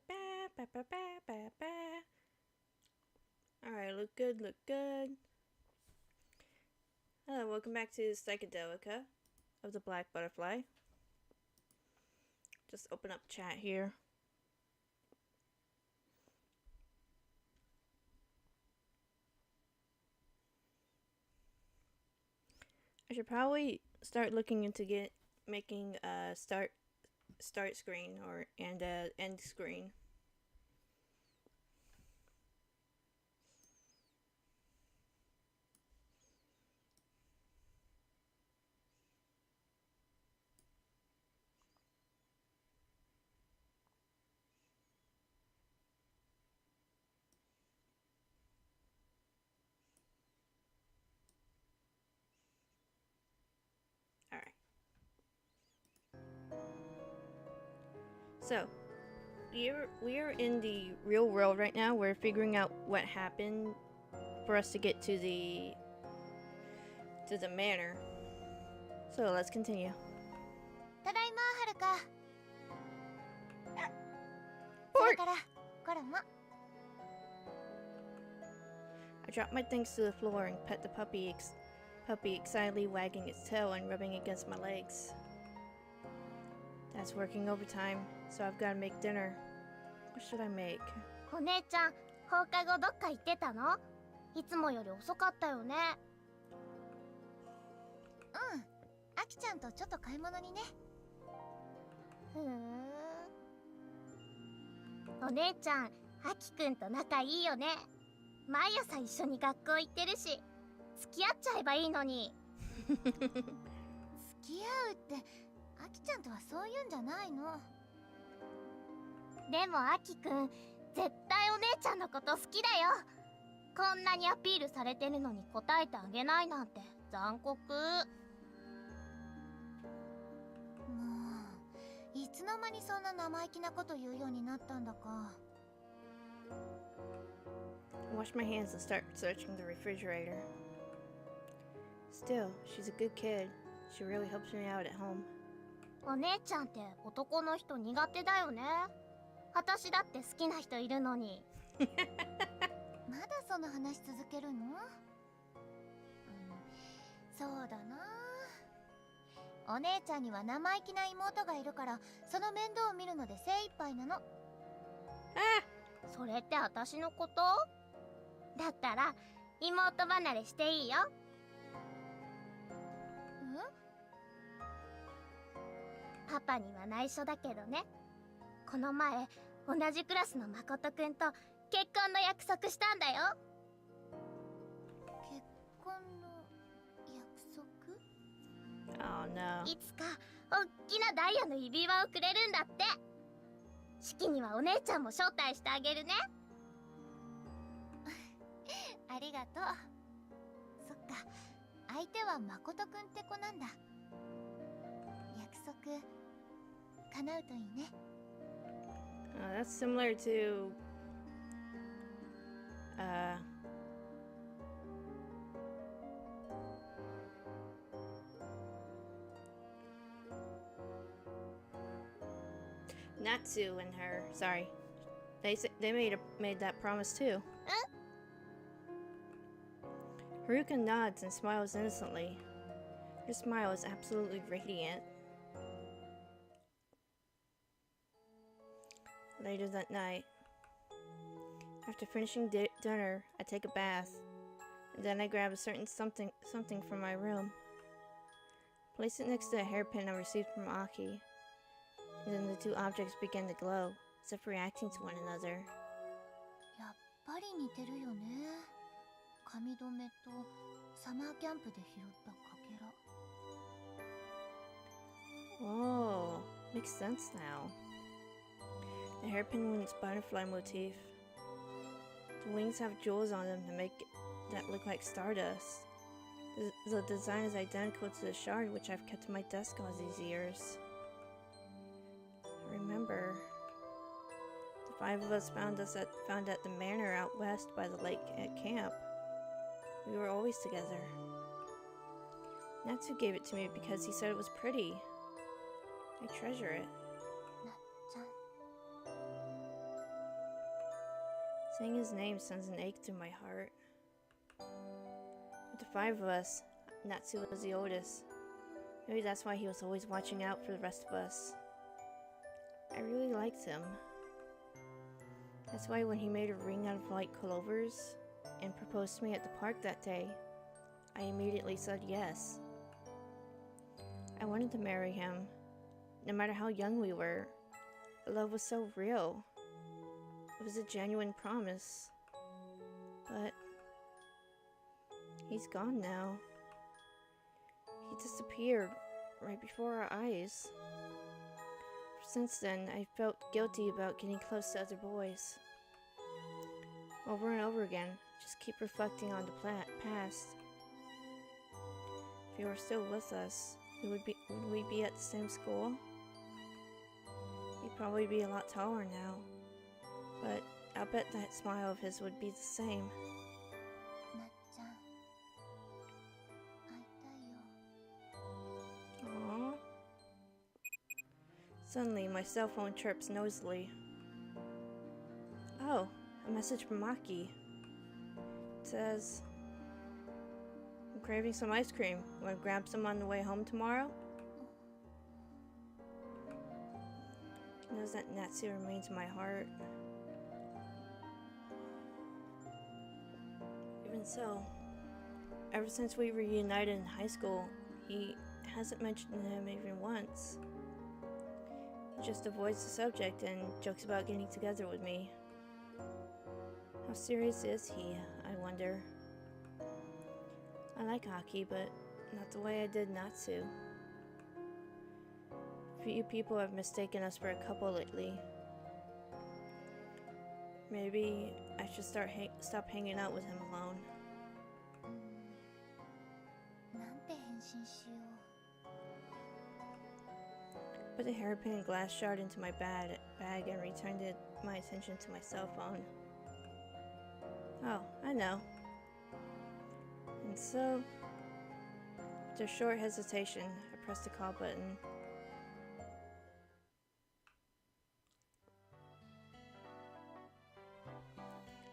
Alright, look good, look good. Hello, welcome back to Psychedelica of the Black Butterfly. Just open up chat here. I should probably start looking into making a start screen or end screen. Alright. So, we are in the real world right now. We're figuring out what happened for us to get to the manor. So let's continue. ただいま、はるか。そ Bort! れから、コロも。I dropped my things to the floor and pet the puppy excitedly wagging its tail and rubbing against my legs. Dad's working overtime, so I've got to make dinner. What should I make? お姉ちゃん、放課後どっか行ってたの？いつもより遅かったよね。うん、あきちゃんとちょっと買い物にね。お姉ちゃん、あきくんと仲いいよね。毎朝一緒に学校行ってるし、付き合っちゃえばいいのに。付き合うって、あきちゃんとはそういうんじゃないの。でもあきくん、絶対お姉ちゃんのこと好きだよ。こんなにアピールされてるのに答えてあげないなんて残酷。もういつの間にそんな生意気なこと言うようになったんだか。I wash my hands and start searching the refrigerator. Still, she's a good kid. She really helps me out at home. お姉ちゃんって男の人苦手だよね。私だって好きな人いるのに。まだその話続けるの？そうだな。お姉ちゃんには生意気な妹がいるから、その面倒を見るので精一杯なの。それって私のこと？だったら妹離れしていいよ。パパには内緒だけどね。この前同じクラスの誠くんと結婚の約束したんだよ。結婚の約束？ Oh no. いつかおっきなダイヤの指輪をくれるんだって。式にはお姉ちゃんも招待してあげるね。ありがとう。そっか、相手は誠くんって子なんだ。約束叶うといいね。That's similar to Natsu and her. Sorry, they made that promise too. Haruka nods and smiles innocently. Her smile is absolutely radiant. Later that night, after finishing dinner, I take a bath, and then I grab a certain something from my room, place it next to a hairpin I received from Aki, and then the two objects begin to glow, as if reacting to one another. やっぱり似てるよね。髪留めとサマーキャンプで拾ったかけら。Oh, makes sense now. The hairpin wings butterfly motif. The wings have jewels on them that look like stardust. The design is identical to the shard which I've kept in my desk all these years. I remember. The five of us found at the manor out west by the lake at camp. We were always together. Natsu gave it to me because he said it was pretty. I treasure it. なっちゃん。Saying his name sends an ache through my heart. With the 5 of us, Natsu was the oldest. Maybe that's why he was always watching out for the rest of us. I really liked him. That's why when he made a ring out of white clovers and proposed to me at the park that day, I immediately said yes. I wanted to marry him, no matter how young we were. The love was so real. It was a genuine promise. But he's gone now. He disappeared right before our eyes. Since then, I felt guilty about getting close to other boys. Over and over again, just keep reflecting on the past. If he were still with us, would we be at the same school? He'd probably be a lot taller now, but I'll bet that smile of his would be the same. Aww. Suddenly, my cell phone chirps noisily. Oh, a message from Maki. It says, I'm craving some ice cream. Want to grab some on the way home tomorrow? He knows that Natsu remains in my heart. Even so, ever since we reunited in high school, he hasn't mentioned him even once. He just avoids the subject and jokes about getting together with me. How serious is he, I wonder? I like Aki, but not the way I did Natsu. Few people have mistaken us for a couple lately. Maybe I should stop hanging out with him alone. Put the hairpin and glass shard into my bag and returned my attention to my cell phone. Oh, I know. And so, after a short hesitation, I pressed the call button.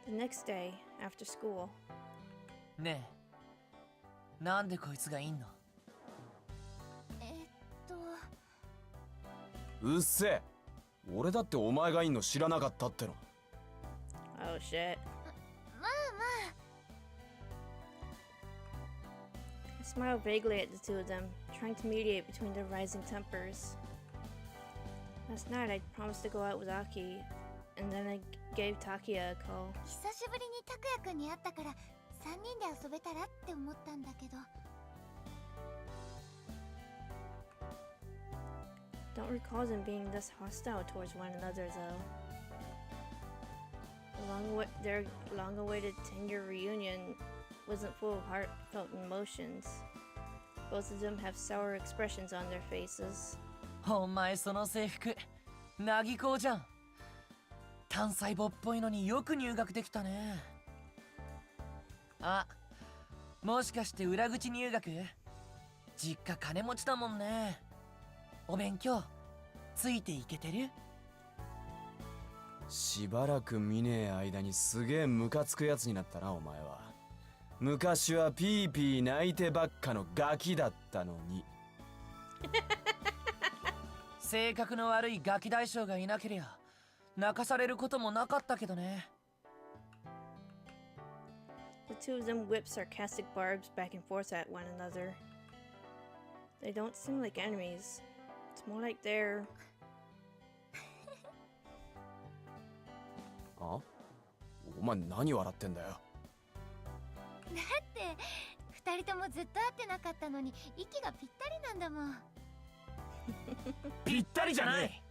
The next day, after school. ねえ、なんでこいつがいんの？うっせえ。俺だってお前がいんの知らなかったっての。Oh shit. I smiled vaguely at the two of them, trying to mediate between their rising tempers. Last night I promised to go out with Aki, and then I gave Takia a call. 久しぶりに拓也くんに会ったから3人で遊べたらって思ったんだけど。Don't recall them being this hostile towards one another, though. Their long-awaited 10-year reunion wasn't full of heartfelt emotions. Both of them have sour expressions on their faces. お前その制服、なぎこうじゃん。単細胞っぽいのによく入学できたね。あ、もしかして裏口入学？実家金持ちだもんね。お勉強ついていけてる？しばらく見ねえ間にすげえムカつくやつになったなお前は。昔はピーピー泣いてばっかのガキだったのに。性格の悪いガキ大将がいなけりゃ泣かされることもなかったけどね。The two of them whip sarcastic barbs back and forth at one another. They don't seem like enemies. It's more like they're... あ？お前何笑ってんだよ。だって2人ともずっと会ってなかったのに息がぴったりなんだもん。ぴったりじゃない。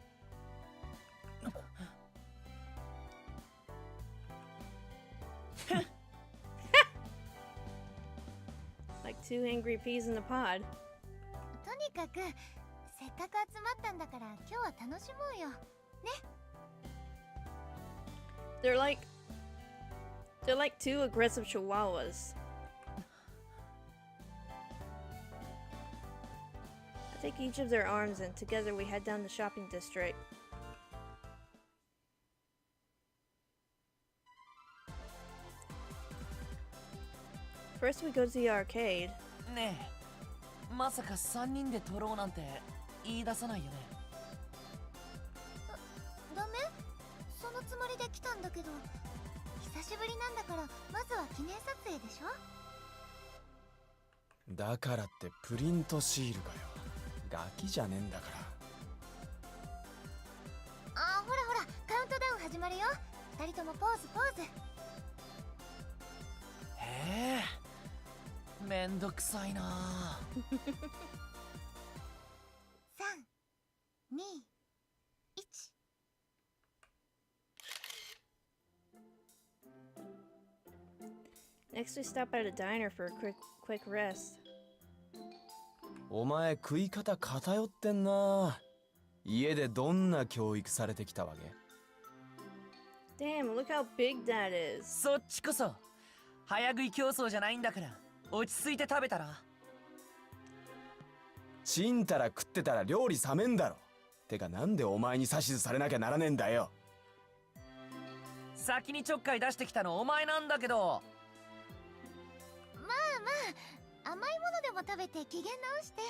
like two angry peas in a pod. とにかくせっかく集まったんだから今日は楽しもうよ。ね。They're like two aggressive chihuahuas. I take each of their arms and together we head down the shopping district. First we go to the arcade. ねえ、まさか3人で撮ろうなんて言い出さないよね。ダメ？そのつもりで来たんだけど、久しぶりなんだからまずは記念撮影でしょ。だからってプリントシールかよ。ガキじゃねえんだから。あー、ほらほら、カウントダウン始まるよ。2人ともポーズポーズ。へえ、めんどくさいな。3、2、1。Next we stop at a diner for a quick rest. お前食い方偏ってんな。家でどんな教育されてきたわけ？ Damn, look how big that is. そっちこそ早食い競争じゃないんだから落ち着いて食べたら。ちんたら食ってたら料理冷めんだろ。てかなんでお前に指図されなきゃならねえんだよ。先にちょっかい出してきたのお前なんだけど。まあ甘いものでも食べて機嫌直して。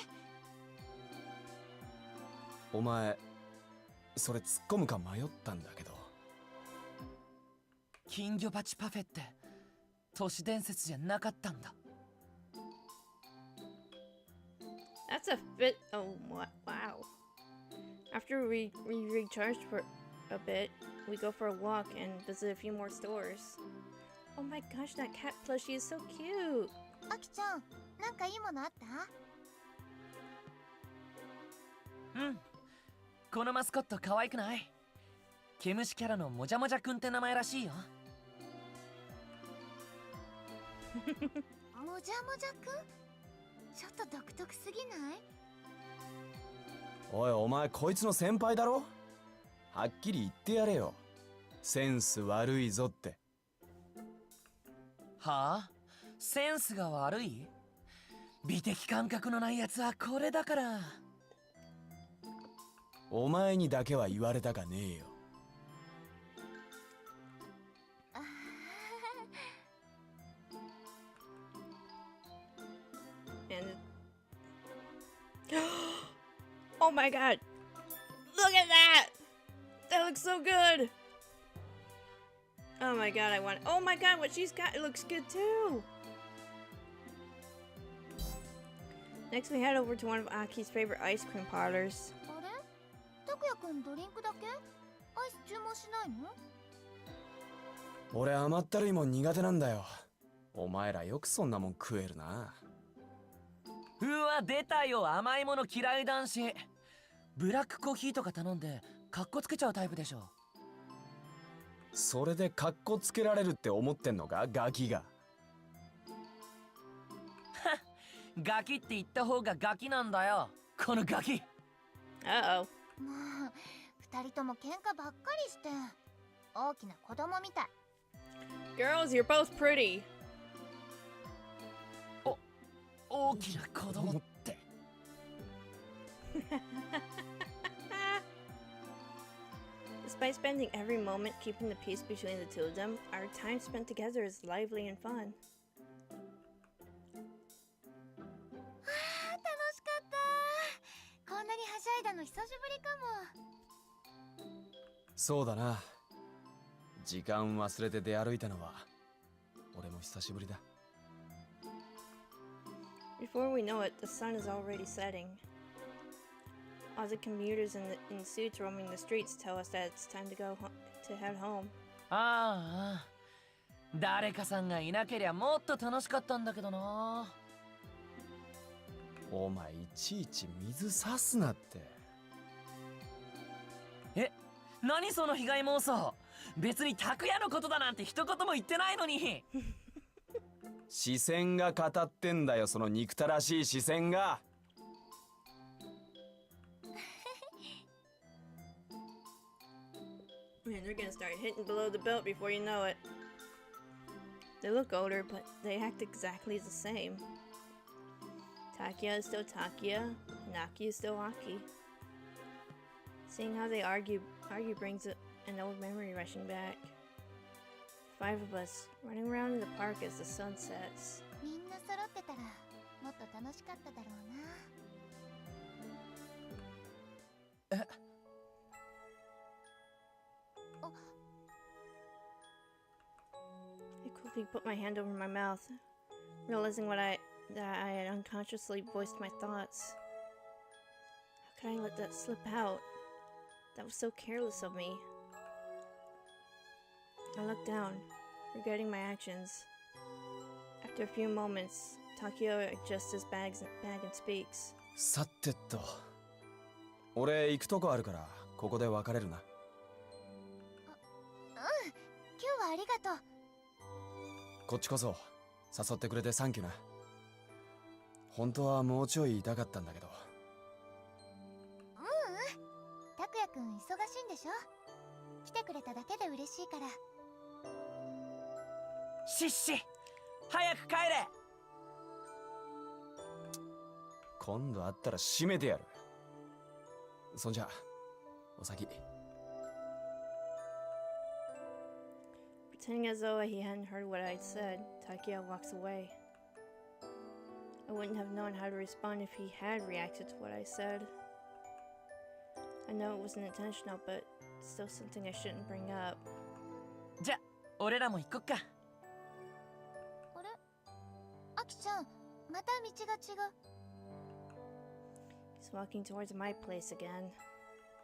お前それ突っ込むか迷ったんだけど。金魚鉢パフェって都市伝説じゃなかったんだ。That's a fit. Oh, wow. After we recharge for a bit, we go for a walk and visit a few more stores. Oh my gosh, that cat plushie is so cute. あきちゃん、なんかいいものあった？うん、このマスコット可愛くない？毛虫キャラのもじゃもじゃくんって名前らしいよ。もじゃもじゃくん？ちょっと独特すぎない？おいお前こいつの先輩だろ。はっきり言ってやれよ。センス悪いぞって。はあ？センスが悪い？美的感覚のないやつはこれだから。お前にだけは言われたかねえよ。And oh my god! Look at that! That looks so good! Oh my god, I want. Oh my god, what she's got! It looks good too! Next, we head over to one of Aki's favorite ice cream parlors. あれ？たくやくんドリンクだけ？アイス注文しないの？俺甘ったるいもん苦手なんだよ。お前らよくそんなもん食えるな。うわ、出たよ、甘いもの嫌い男子。ブラックコーヒーとか頼んでカッコつけちゃうタイプでしょ。それでカッコつけられるって思ってんのか、ガキが。ガキって言った方がガキなんだよ、このガキ。Uh-oh. もう2人とも喧嘩ばっかりして大きな子供みたい。 Girls, you're both pretty. 大きな子供って。Despite spending every moment keeping the peace between the two of them, our time spent together is lively and fun. 楽しかった。こんなにはしゃいだの久しぶりかも。そうだな。時間忘れて出歩いたのは俺も久しぶりだ。Before we know it, the sun is already setting. All the commuters in suits roaming the streets tell us that it's time to head home. ああ、誰かさんがいなけりゃもっと楽しかったんだけどな。お前いちいち水さすなって。え、何その被害妄想。別に拓也のことだなんて一言も言ってないのに。視線が語ってんだよ、その憎たらしい視線が。Man, they're gonna start hitting below the belt before you know it. They look older, but they act exactly the same. Takia is still Takia, and Aki is still Aki. Seeing how they argue brings an old memory rushing back. 5 of us running around in the park as the sun sets. みんな揃ってたらもっと楽しかっただろうな。え、I quickly put my hand over my mouth, realizing that I had unconsciously voiced my thoughts. How could I let that slip out? That was so careless of me. I looked down, regretting my actions. After a few moments, Takio adjusts his bag and speaks. さてと、俺行くとこあるからここで別れるな。今日はありがとう。こっちこそ誘ってくれてサンキューな。本当はもうちょい痛かったんだけど。拓也くん忙しいんでしょ。来てくれただけで嬉しいから。シッシ、早く帰れ。今度会ったら締めてやる。そんじゃお先。Pretending as though he hadn't heard what I'd said, Takio walks away. I wouldn't have known how to respond if he had reacted to what I said. I know it wasn't intentional, but it's still something I shouldn't bring up. じゃ、俺らも行こっか。あれ、アキちゃん、また道が違う。He's walking towards my place again.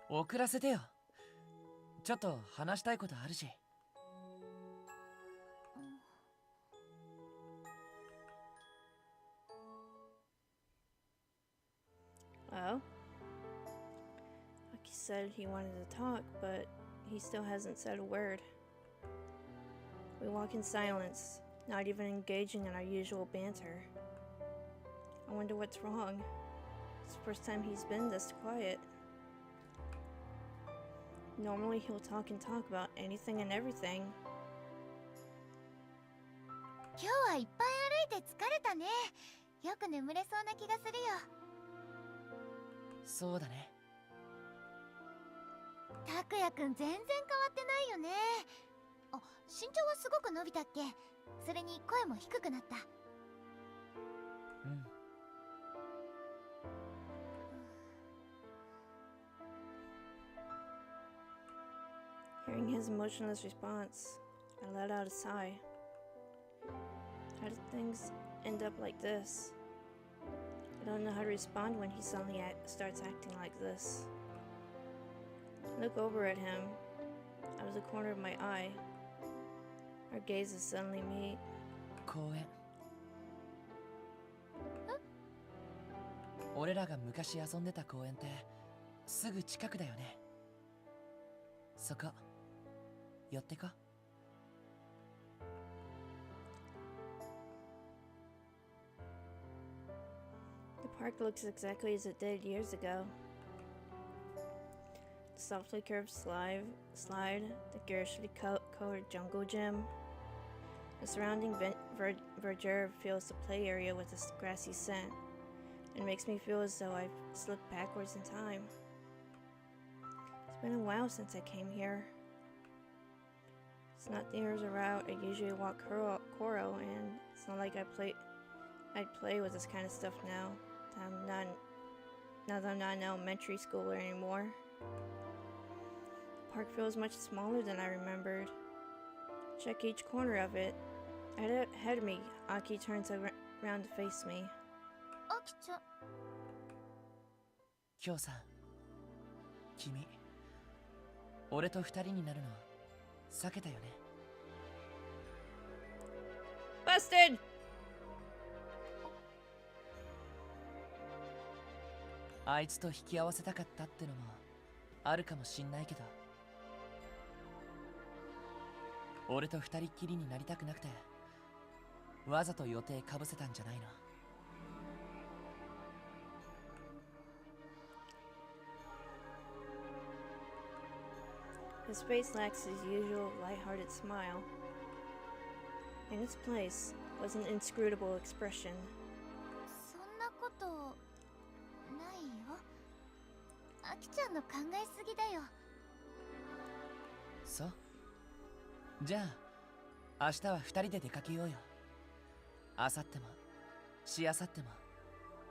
遅らせてよ。ちょっと話したいことあるし。Oh? Aki said he wanted to talk, but he still hasn't said a word. We walk in silence, not even engaging in our usual banter. I wonder what's wrong. It's the first time he's been this quiet. Normally he'll talk and talk about anything and everything. 今日はいっぱい歩いて疲れたね。よく眠れそうな気がするよ。そうだね。拓也くん全然変わってないよね。あ、身長はすごく伸びたっけ？それに声も低くなった。うん。Hearing his emotionless response, I let out a sigh. How did things end up like this? I don't know how to respond when he suddenly starts acting like this. I look over at him, out of the corner of my eye. Our gazes suddenly meet. 公園。俺らが昔遊んでた公園ってすぐ近くだよね。そこ寄ってこ。The park looks exactly as it did years ago. The softly curved slide, the garishly colored jungle gym. The surrounding verdure fills the play area with a grassy scent and makes me feel as though I've slipped backwards in time. It's been a while since I came here. It's not the years a route I usually walk Kuro, and it's not like I'd play with this kind of stuff now that I'm not an elementary schooler anymore. The park feels much smaller than I remembered. Check each corner of it. Ahead of me, Aki turns around to face me. アキちゃん。今日さ、君、俺と二人になるの避けたよね。Busted! あいつと引き合わせたかったってのもあるかもしんないけど、俺と二人っきりになりたくなくてわざと予定かぶせたんじゃないの。His face lacks his usual light-hearted smile. In its place was an inscrutable expression. そんなことないよ。アキちゃんの考えすぎだよ。そう。じゃあ明日は二人で出かけようよ。明後日もしあさっても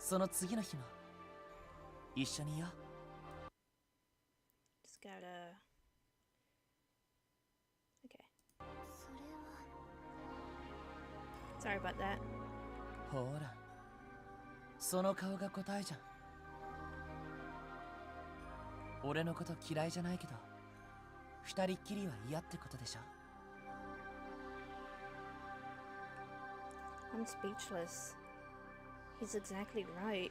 その次の日も一緒にいよう。 Just gotta. Okay. それは Sorry about that. ほらその顔が答えじゃん。俺のこと嫌いじゃないけど二人っきりは嫌ってことでしょ。 I'm speechless. He's exactly right.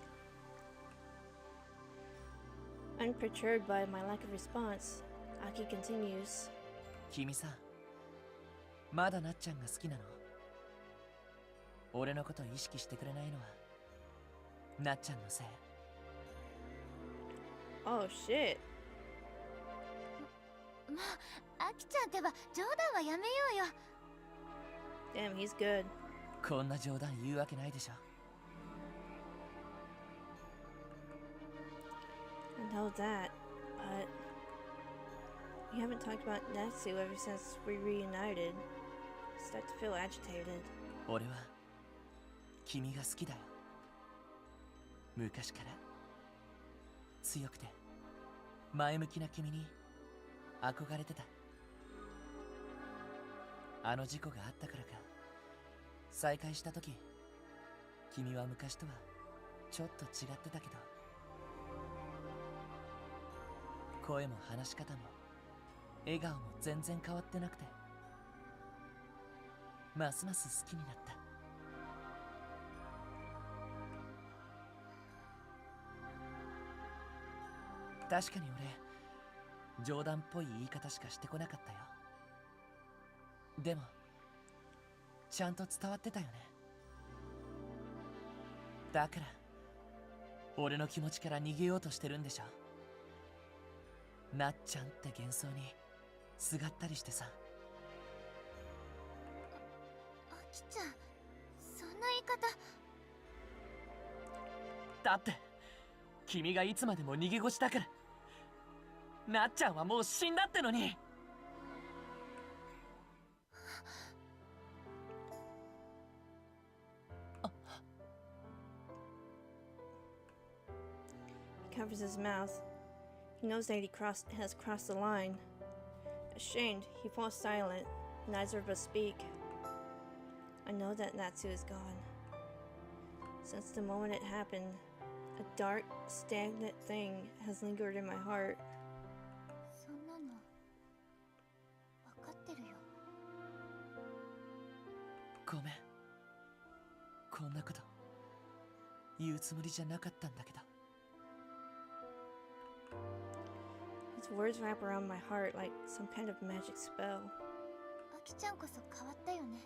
Unperturbed by my lack of response, Aki continues. 君さ、まだなっちゃんが好きなの？俺のこと意識してくれないのはなっちゃんのせい。 Oh shit. まあ、アキちゃんってば冗談はやめようよ。 Damn, he's good. こんな冗談言うわけないでしょ。 I know that, but we haven't talked about Natsu ever since we reunited. I start to feel agitated. 俺は君が好きだよ。昔から強くて前向きな君に憧れてた。あの事故があったからか再会した時、君は昔とはちょっと違ってたけど、声も話し方も笑顔も全然変わってなくて、ますます好きになった。確かに俺、冗談っぽい言い方しかしてこなかったよ。でもちゃんと伝わってたよね。だから俺の気持ちから逃げようとしてるんでしょ。なっちゃんって幻想にすがったりしてさ。アキちゃん、そんな言い方。だって君がいつまでも逃げ腰だから。なっちゃんはもう死んだってのに。He covers his mouth. He knows that has crossed the line. Ashamed, he falls silent. Neither of us speak. I know that Natsu is gone. Since the moment it happened, a dark, stagnant thing has lingered in my heart. そんなの分かってるよ。ごめん、こんなこと言うつもりじゃなかったんだけど。 His words wrap around my heart like some kind of magic spell. アキちゃんこそ変わったよね。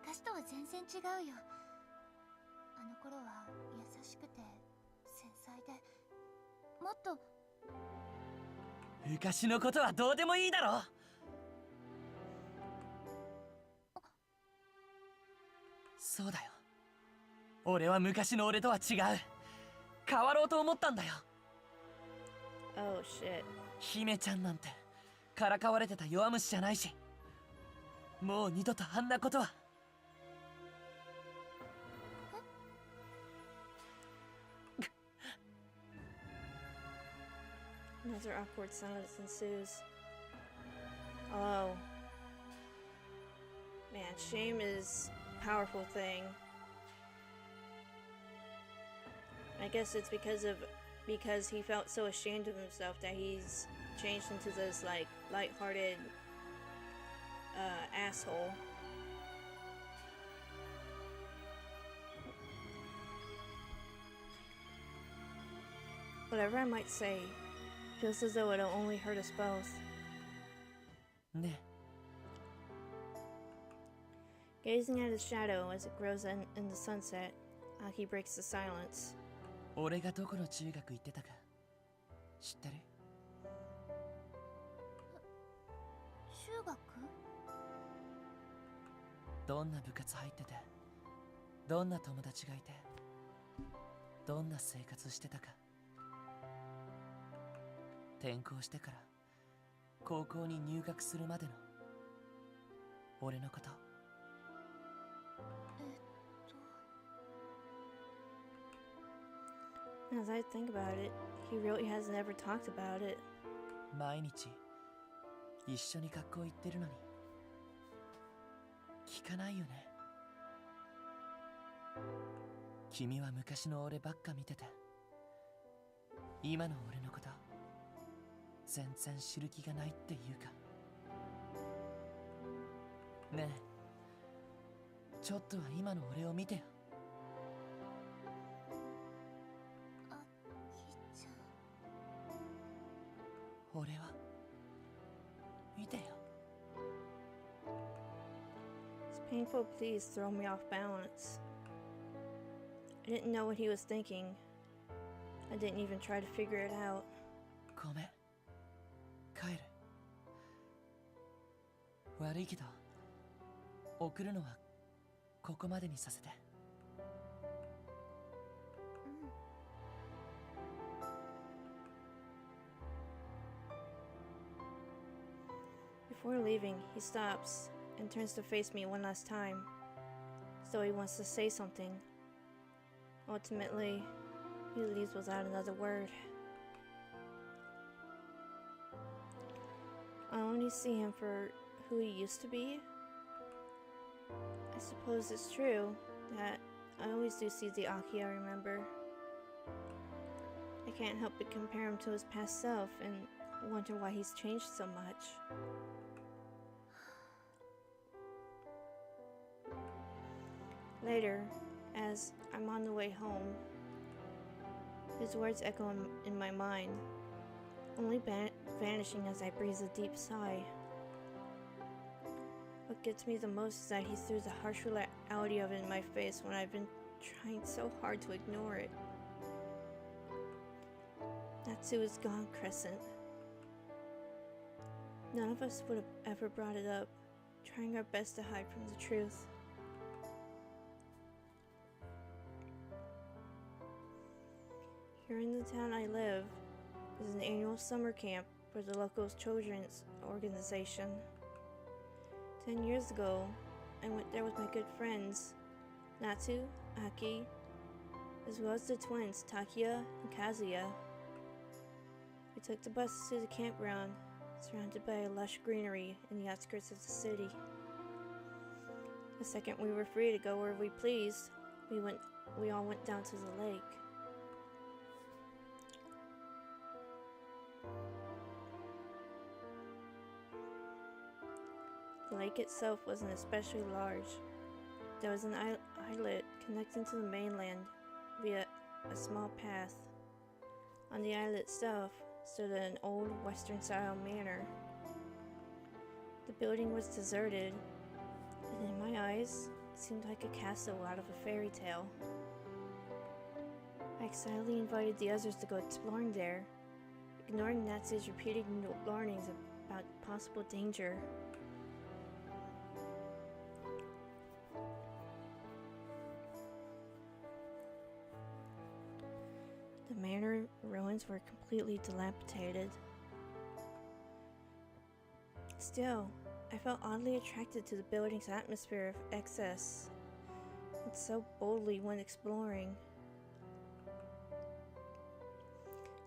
昔とは全然違うよ。あの頃は優しくて繊細で、もっと。昔のことはどうでもいいだろ。そうだよ、俺は昔の俺とは違う。変わろうと思ったんだよ。 Oh shit. 姫ちゃんなんてからかわれてた弱虫じゃないし、もう二度とあんなことは。 Another awkward silence ensues. Oh. Man, shame is a powerful thing. I guess it's because he felt so ashamed of himself that he's changed into this like lighthearted asshole. Whatever I might say, feels as though it'll only hurt us both. ね Gazing at his shadow as it grows in the sunset, Aki breaks the silence. 俺がどこの中学行ってたか知ってる？中学？どんな部活入ってて、どんな友達がいて、どんな生活してたか。転校してから高校に入学するまでの俺のこと。As I think about it, he really has never talked about it. 毎日一緒に学校行ってるのに聞かないよね。君は昔の俺ばっか見てて、今の俺のこと全然知る気がないっていうか。ねえ、ちょっとは今の俺を見てよ。あきちゃん。俺は見てよ。 His painful pleas throw me off balance. I didn't know what he was thinking. I didn't even try to figure it out. ごめん、帰る。悪いけど送るのはここまでにさせて。Before leaving, he stops and turns to face me one last time, as though he wants to say something. Ultimately, he leaves without another word. I only see him for who he used to be. I suppose it's true that I always do see the Aki I remember. I can't help but compare him to his past self and wonder why he's changed so much. Later, as I'm on the way home, his words echo in my mind, only vanishing as I breathe a deep sigh. What gets me the most is that he threw the harsh reality of it in my face when I've been trying so hard to ignore it. Natsu is gone, Crescent. None of us would have ever brought it up, trying our best to hide from the truth. Here in the town I live is an annual summer camp for the local children's organization. 10 years ago, I went there with my good friends, Natsu, Aki, as well as the twins, Takia and Kazuya. We took the bus to the campground, surrounded by lush greenery in the outskirts of the city. The second we were free to go where we pleased, we all went down to the lake. The lake itself wasn't especially large. There was an islet connecting to the mainland via a small path. On the islet itself stood an old Western-style manor. The building was deserted, and in my eyes, it seemed like a castle out of a fairy tale. I excitedly invited the others to go exploring there, ignoring Natsu's repeated warnings about possible danger. The manor ruins were completely dilapidated. Still, I felt oddly attracted to the building's atmosphere of excess. It so boldly went exploring.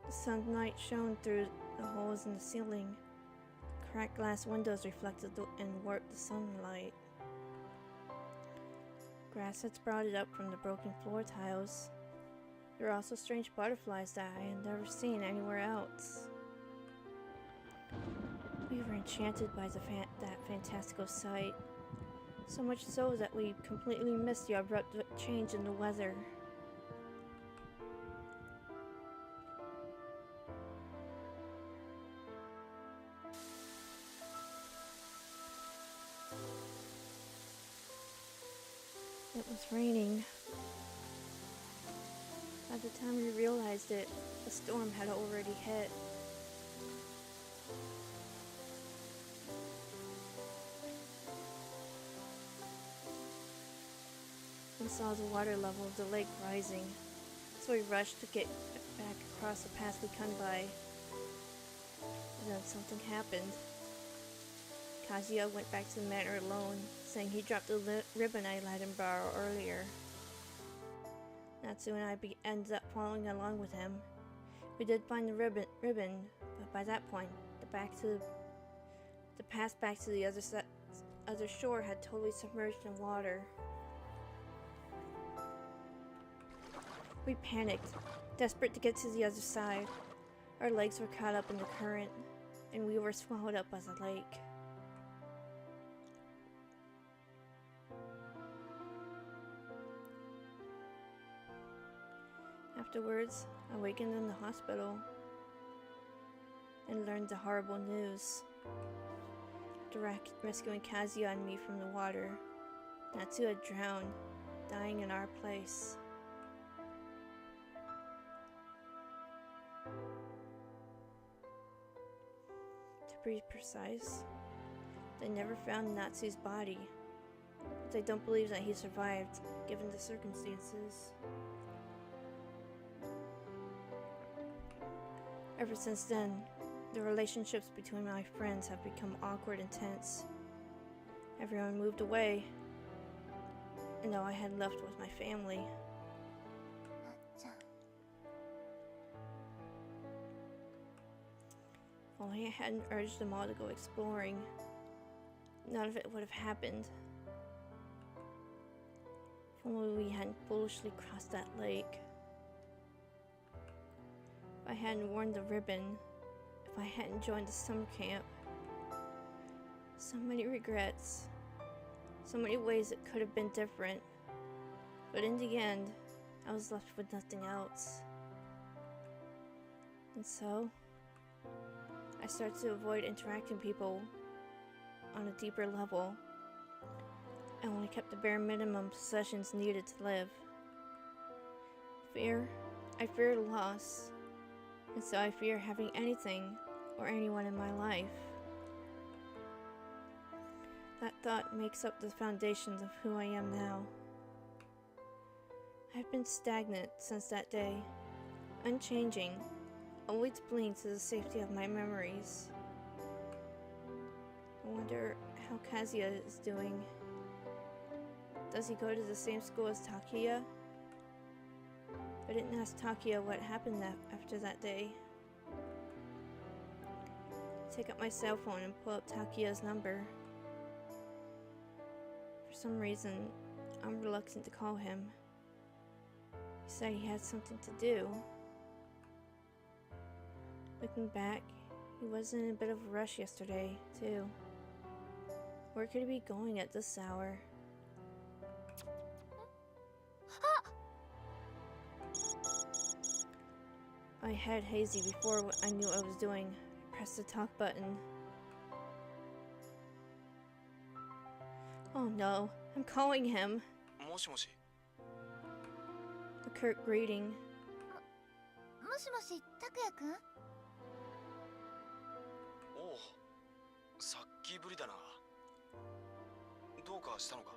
The sunlight shone through the holes in the ceiling. Cracked glass windows reflected and warped the sunlight. Grass had sprouted up from the broken floor tiles. There were also strange butterflies that I had never seen anywhere else. We were enchanted by that fantastical sight, so much so that we completely missed the abrupt change in the weather. It was raining. By the time we realized it, a storm had already hit. We saw the water level of the lake rising, so we rushed to get back across the path we come by. And then something happened. Kazuya went back to the manor alone, saying he dropped the ribbon I let him borrow earlier. Natsu and I ended up following along with him. We did find the ribbon, but by that point, the path back to the other shore had totally submerged in water. We panicked, desperate to get to the other side. Our legs were caught up in the current, and we were swallowed up by the lake. Afterwards, I awakened in the hospital and learned the horrible news. After rescuing Kazuya and me from the water, Natsu had drowned, dying in our place. To be precise, they never found Natsu's body, but they don't believe that he survived, given the circumstances. Ever since then, the relationships between my friends have become awkward and tense. Everyone moved away, and all I had left was my family. If only I hadn't urged them all to go exploring, none of it would have happened. If only we hadn't foolishly crossed that lake. If I hadn't worn the ribbon, if I hadn't joined the summer camp. So many regrets, so many ways it could have been different, but in the end, I was left with nothing else. And so, I started to avoid interacting with people on a deeper level. I only kept the bare minimum possessions needed to live. I fear loss. And so I fear having anything or anyone in my life. That thought makes up the foundations of who I am now. I've been stagnant since that day, unchanging, always clinging to the safety of my memories. I wonder how Kazuya is doing. Does he go to the same school as Takuya? I didn't ask Takuya what happened after that day. I take up my cell phone and pull up Takuya's number. For some reason, I'm reluctant to call him. He said he had something to do. Looking back, he was in a bit of a rush yesterday, too. Where could he be going at this hour? My head hazy before I knew what I was doing. I pressed the talk button. Oh no, I'm calling him. もしもし A curt greeting. もしもし、拓也くん？おうさっきぶりだなどうかしたのか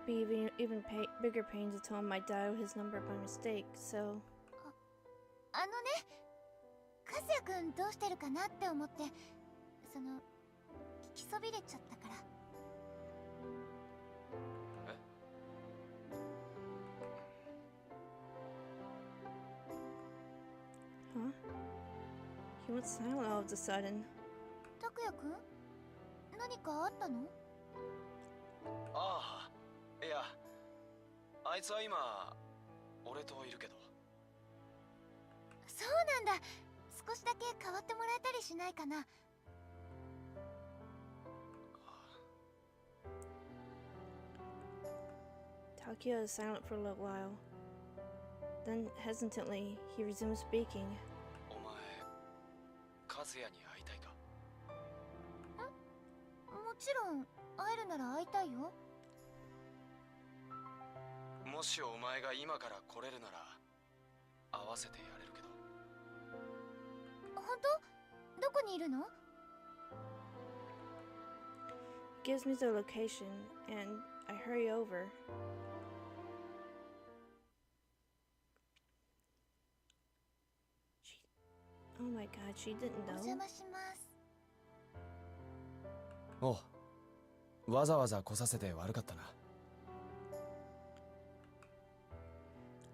It'd be even bigger pain to tell him I dialed his number by mistake, so... あのね、和也くんどうしてるかなって思って、聞きそびれちゃったから。え Huh? He went silent all of a sudden. 拓也くん？何かあったの？ああいやあいつは今俺といるけどそうなんだ。少しだけ代わってもらえたりしないかな。Takuya is silent for a little while. Then, hesitantly, he resumed speaking. お前和也に会いたいかもちろん会えるなら会いたいよ。もしお前が今から来れるなら会わせてやれるけど本当？どこにいるの？ He gives me the location, and I hurry over. Oh my god, she didn't お know. 邪魔します。おうわざわざ来させて悪かったな。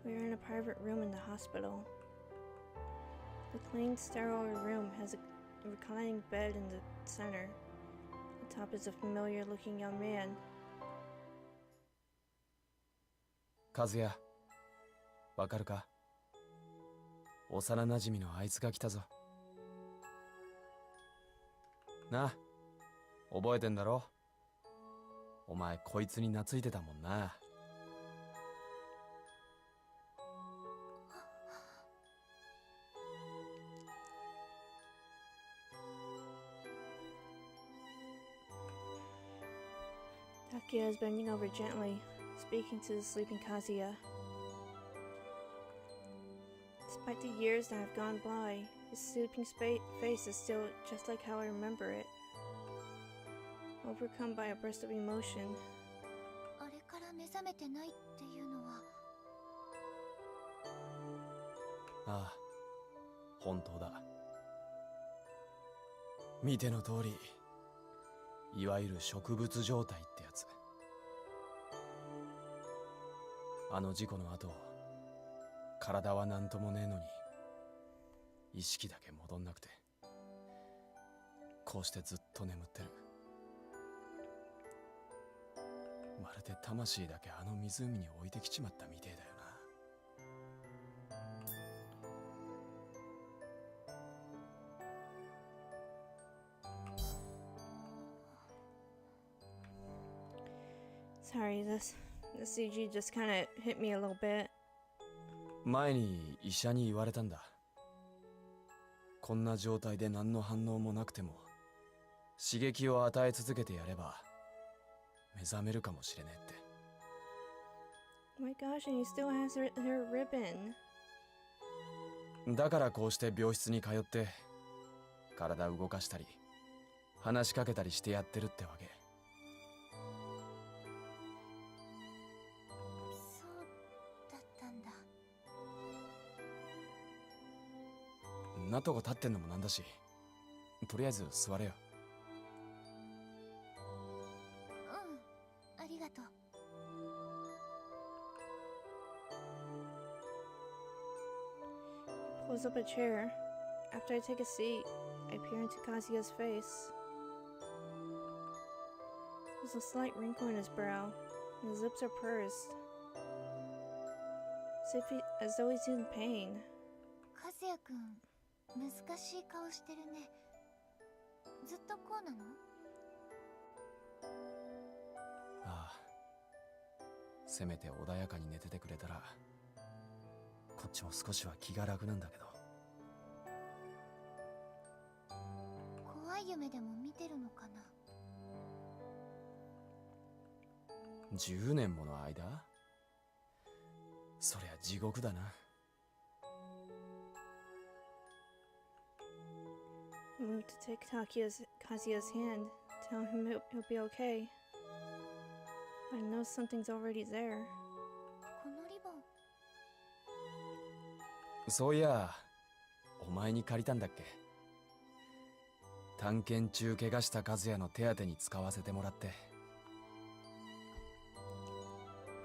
We are in a private room in the hospital. The clean, sterile room has a reclining bed in the center. On top is a familiar-looking young man. 和也、わかるか？幼馴染のあいつが来たぞ。なあ、覚えてんだろ？お前こいつに懐いてたもんな。Takia is bending over gently, speaking to the sleeping Kazuya. Despite the years that have gone by, his sleeping face is still just like how I remember it. Overcome by a burst of emotion. あれから目覚めてないっていうのは。ああ、本当だ。見ての通り、いわゆる植物状態ってやつ。あの事故の後、体は何ともねえのに意識だけ戻んなくて、こうしてずっと眠ってる。まるで魂だけあの湖に置いてきちまったみてえだよな。Sorry, the CG just kind of hit me a little bit. 前に医者に言われたんだ。こんな状態で何の反応もなくても刺激を与え続けてやれば目覚めるかもしれねえって。Oh my gosh, and he still has her ribbon. だからこうして病室に通って体動かしたり話しかけたりしてやってるってわけ。そうだったんだ。んなとこ立ってんのもなんだし、とりあえず座れよ。ありがとう。Pulls up a chair. After I take a seat, I peer into Kazuya's face. There's a slight wrinkle in his brow, and his lips are pursed, as though he's in pain. 和也くん、難しい顔してるね。ずっとこうなの？ああ、せめて穏やかに寝ててくれたらこっちも少しは気が楽なんだけど。怖い夢でも見てるのかな10年もの間？そりゃ地獄だな。I move to take Kazuya's hand, tell him he'll be okay. But I know something's already there. このリボン。そういや、お前に借りたんだっけ？探検中怪我した和也の手当てに使わせてもらって。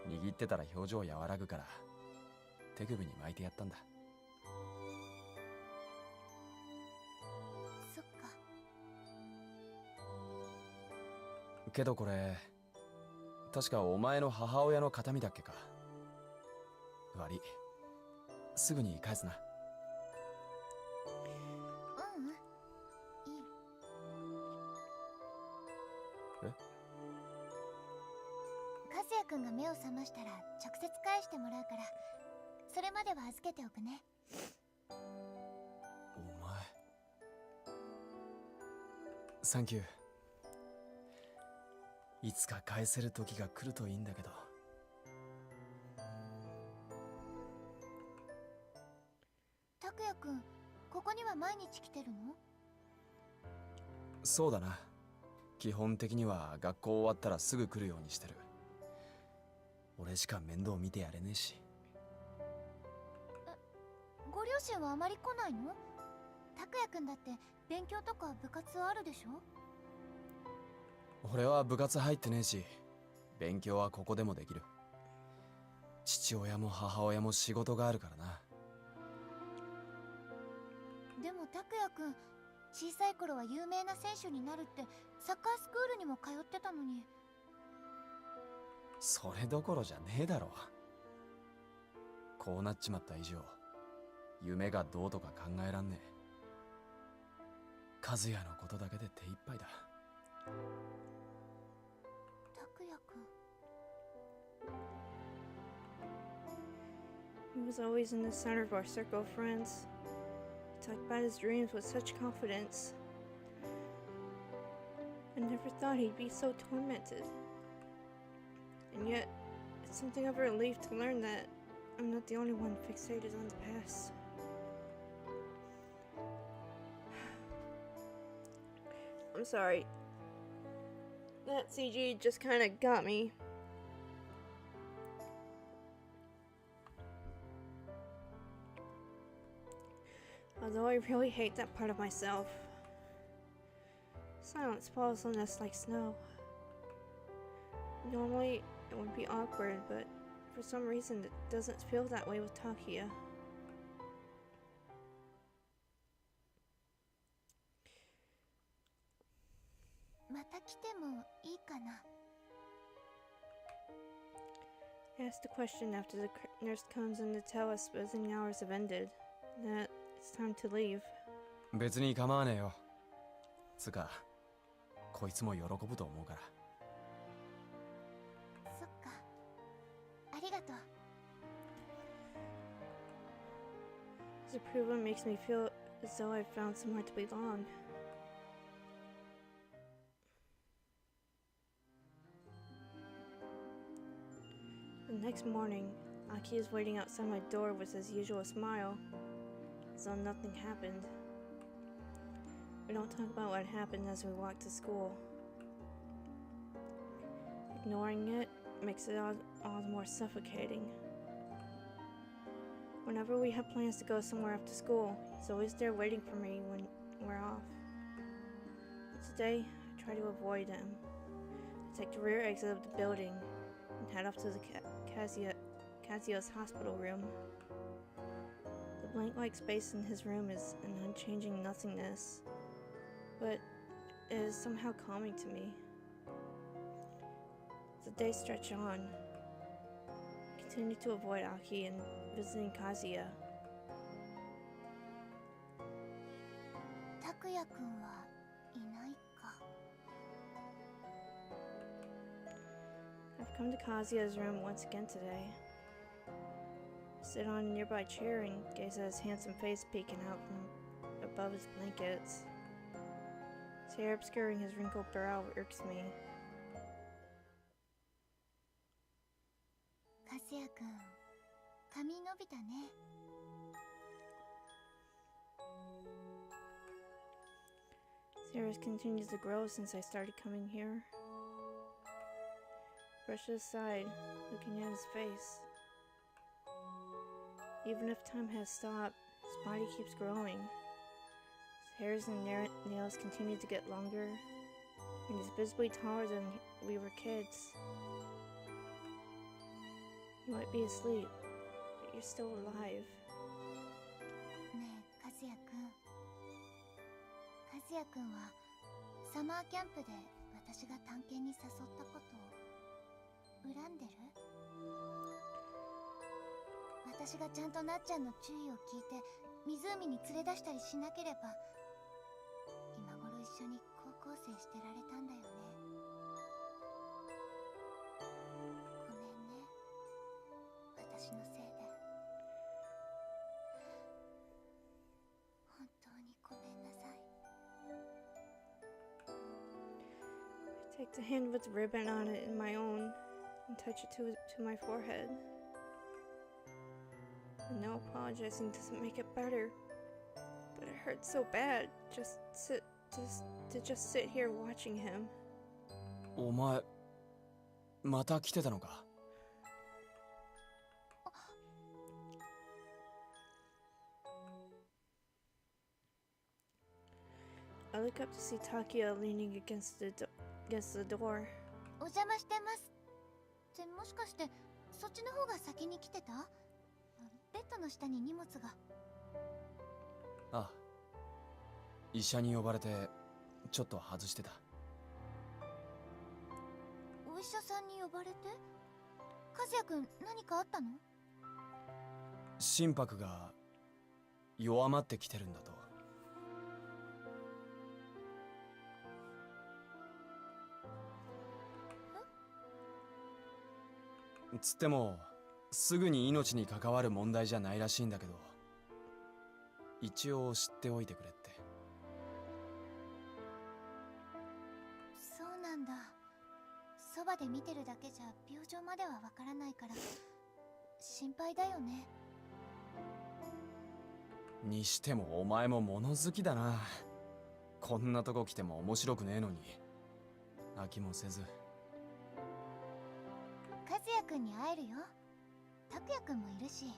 握ってたら表情和らぐから手首に巻いてやったんだ。そっか。けどこれ確かお前の母親の形見だっけか。悪い、すぐに返すな。いい。え？和也くんが目を覚ましたら直接返してもらうから、それまでは預けておくね。お前、サンキュー。いつか返せる時が来るといいんだけど。拓也くん、ここには毎日来てるの？そうだな。基本的には学校終わったらすぐ来るようにしてる。俺しか面倒見てやれねえし。ご両親はあまり来ないの？拓也くんだって勉強とか部活あるでしょ？俺は部活入ってねえし、勉強はここでもできる。父親も母親も仕事があるからな。でも拓也くん、小さい頃は有名な選手になるってサッカースクールにも通ってたのに。それどころじゃねえだろ。こうなっちまった以上、夢がどうとか考えらんねえ。和也のことだけで手一杯だ。拓也くん。He was always in the center of our circle of friends. He talked about his dreams with such confidence. I never thought he'd be so tormented. And yet, it's something of a relief to learn that I'm not the only one fixated on the past. I'm sorry. That CG just kind of got me. Although I really hate that part of myself. Silence falls on us like snow. Normally, it would be awkward, but for some reason it doesn't feel that way with Takia. I asked a question after the nurse comes in to tell us visiting hours have ended. That it's time to leave. 別に構わねえよ。つか、こいつも喜ぶと思うから。そっか。ありがとう。His approval makes me feel as though I've found somewhere to belong. The next morning, Aki is waiting outside my door with his usual smile, as though nothing happened. We don't talk about what happened as we walk to school. Ignoring it makes it all the more suffocating. Whenever we have plans to go somewhere after school, he's always there waiting for me when we're off. But today, I try to avoid him. I take the rear exit of the building and head off to the Kazuya's hospital room. The blank-like space in his room is an unchanging nothingness, but it is somehow calming to me. As the days stretch on, I continue to avoid Aki and visiting Kazuya. 拓也くんはいないか。I've come to Kazuya's room once again today. I sit on a nearby chair and gaze at his handsome face peeking out from above his blankets. His hair obscuring his wrinkled brow irks me. 和也くん、髪伸びたね。His hair has continued to grow since I started coming here. Brush it aside, looking at his face. Even if time has stopped, his body keeps growing. His hairs and nails continue to get longer, and he's visibly taller than we were kids. You might be asleep, but you're still alive. ねえ、和也くん。和也くんはサマーキャンプで私が探検に誘ったことを恨んでる？私がちゃんとなっちゃんの注意を聞いて湖に連れ出したりしなければ今頃一緒に高校生してられたんだよね。ごめんね、私のせいで。本当にごめんなさい。I take the hand with the ribbon on it in my own and touch it to my forehead. I know apologizing doesn't make it better, but it hurts so bad just to sit here watching him. お前、また来てたのか。I look up to see Takia leaning against the gets to the door. お邪魔してます。ってもしかしてそっちの方が先に来てた？ベッドの下に荷物が。ああ、医者に呼ばれてちょっと外してた。お医者さんに呼ばれて？和也くん何かあったの？心拍が弱まってきてるんだと。つってもすぐに命に関わる問題じゃないらしいんだけど、一応知っておいてくれって。そうなんだ。そばで見てるだけじゃ病状まではわからないから心配だよね。にしてもお前も物好きだな。こんなとこ来ても面白くねえのに飽きもせず。和也くんに会えるよ。拓也くんもいるし、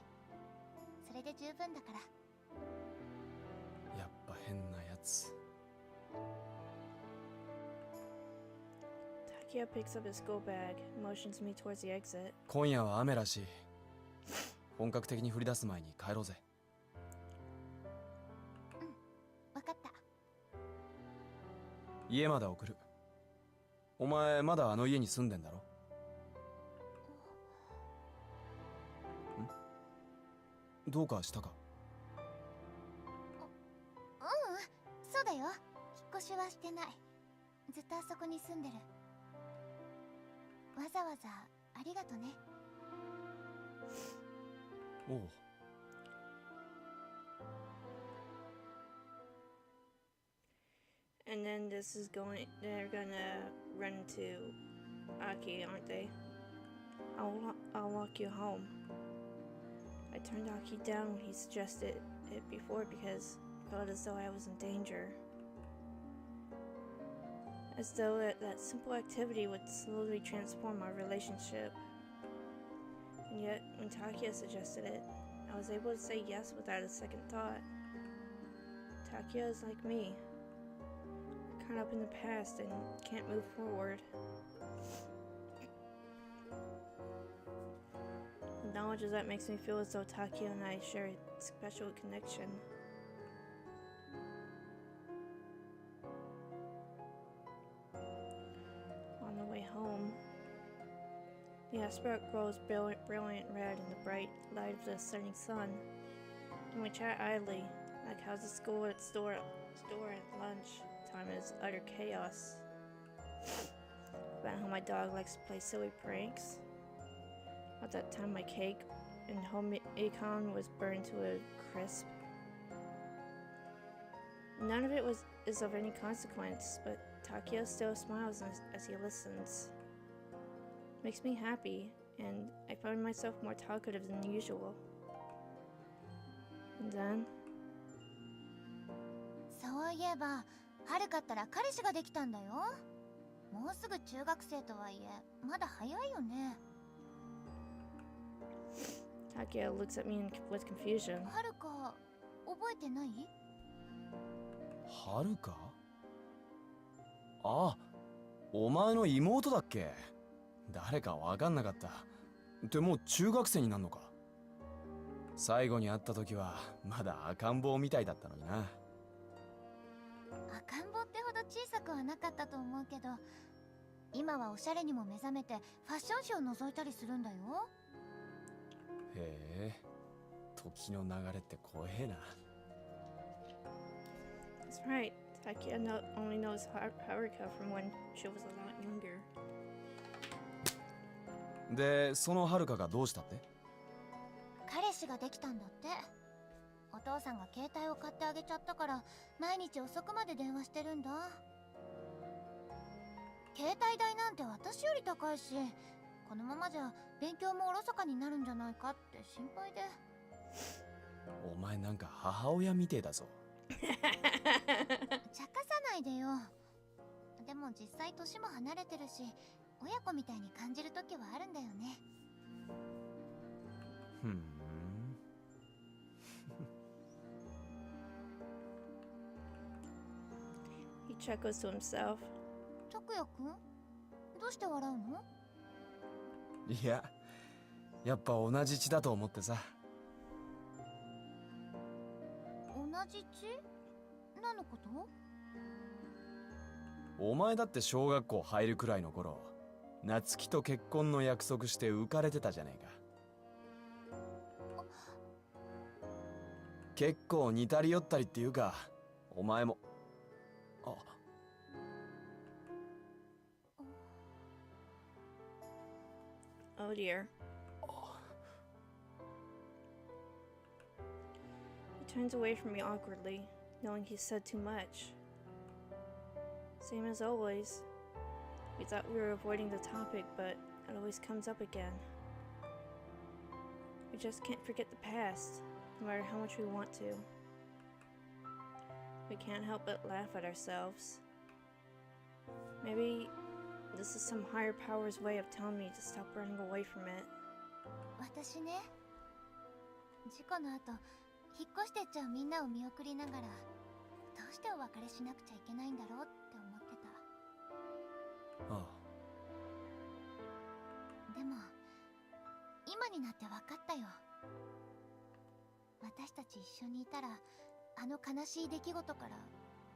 それで十分だから。やっぱ変なやつ。Takia picks up his school bag, motions me towards the exit. 今夜は雨らしい。本格的に降り出す前に帰ろうぜ。わかった。家まで送る。お前まだあの家に住んでんだろ？どうかしたか？そうだよ。引っ越しはしてない。ずっとあそこに住んでる。わざわざありがとね。おう。And then they're gonna run into Aki, aren't they? I'll walk you home. I turned Aki down when he suggested it before because I felt as though I was in danger. As though that simple activity would slowly transform our relationship. And yet, when Takia suggested it, I was able to say yes without a second thought. Takia is like me. Caught up in the past and can't move forward. The knowledge of that makes me feel as though Takia and I share a special connection. On the way home, the aspirate glows brilliant red in the bright light of the setting sun, and we chat idly, like how's the school at store at lunch time is utter chaos. About how my dog likes to play silly pranks. At that time my cake and home econ was burned to a crisp. None of it is of any consequence, but Takia still smiles as he listens. Makes me happy, and I find myself more talkative than usual. And then... そういえば、春かったら彼氏ができたんだよ。もうすぐ中学生とはいえ、まだ早いよね。Takia looks at me with confusion. 春か、覚えてない？はるか？ああ、お前の妹だっけ？誰かわかんなかった。ってもう中学生になんのか？最後に会った時はまだ赤ん坊みたいだったのにな。赤ん坊ってほど小さくはなかったと思うけど、今はおしゃれにも目覚めてファッションショーを覗いたりするんだよ。へえ、時の流れって怖えな。That's right. Takia only knows Haruka from when she was a lot younger. で、そのはるかがどうしたって？彼氏ができたんだって。お父さんが携帯を買ってあげちゃったから毎日遅くまで電話してるんだ。携帯代なんて私より高いし、このままじゃ勉強もおろそかになるんじゃないかって心配で。お前なんか母親みてえだぞ。茶化さないでよ。でも実際年も離れてるし、親子みたいに感じる時はあるんだよね。ふん。He chuckles to himself. 拓拓也くん、どうして笑うの？いや、やっぱ同じ血だと思ってさ。同じ血？何のこと？お前だって小学校入るくらいの頃、夏希と結婚の約束して浮かれてたじゃねえか。結構似たり寄ったりっていうか、お前も。あ。Oh dear. He turns away from me awkwardly, knowing he's said too much. Same as always. We thought we were avoiding the topic, but it always comes up again. We just can't forget the past, no matter how much we want to. We can't help but laugh at ourselves. Maybe this is some higher power's way of telling me to stop running away from it. 私ね、事故の後、引っ越してっちゃうみんなを見送りながら、どうしてお別れしなくちゃいけないんだろうって思ってた。ああ。でも、今になって分かったよ。私たち一緒にいたら、あの悲しい出来事から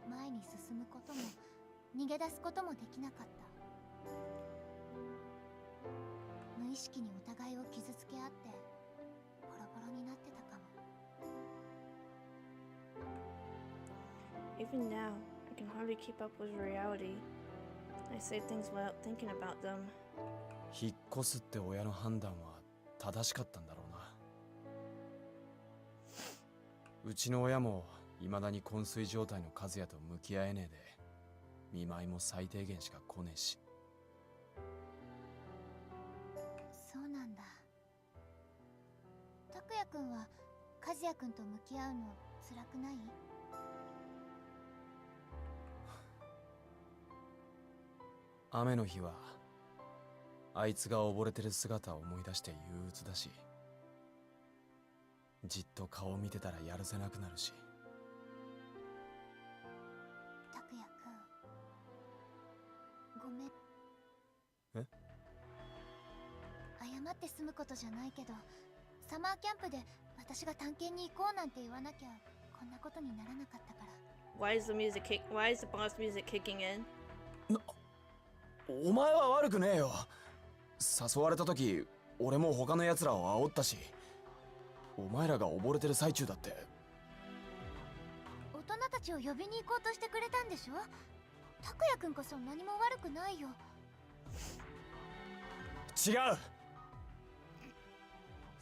前に進むことも逃げ出すこともできなかった。無意識にお互いを傷つけ合ってボロボロになってたかも。 Even now, I can hardly keep up with reality. I say things without thinking about them. 引っ越すって親の判断は正しかったんだろうな。うちの親も未だに昏睡状態の和也と向き合えねえで、見舞いも最低限しか来ねえし。そうなんだ。拓也くんは和也くんと向き合うの辛くない？雨の日はあいつが溺れてる姿を思い出して憂鬱だし、じっと顔を見てたらやるせなくなるし。拓也くん、ごめん。え？謝って済むことじゃないけど、サマーキャンプで私が探検に行こうなんて言わなきゃこんなことにならなかったから。 Why is the boss music kicking in? お前は悪くねえよ。誘われた時俺も他の奴らを煽ったし、お前らが溺れてる最中だって。大人たちを呼びに行こうとしてくれたんでしょ？拓也くんこそ何も悪くないよ。違う。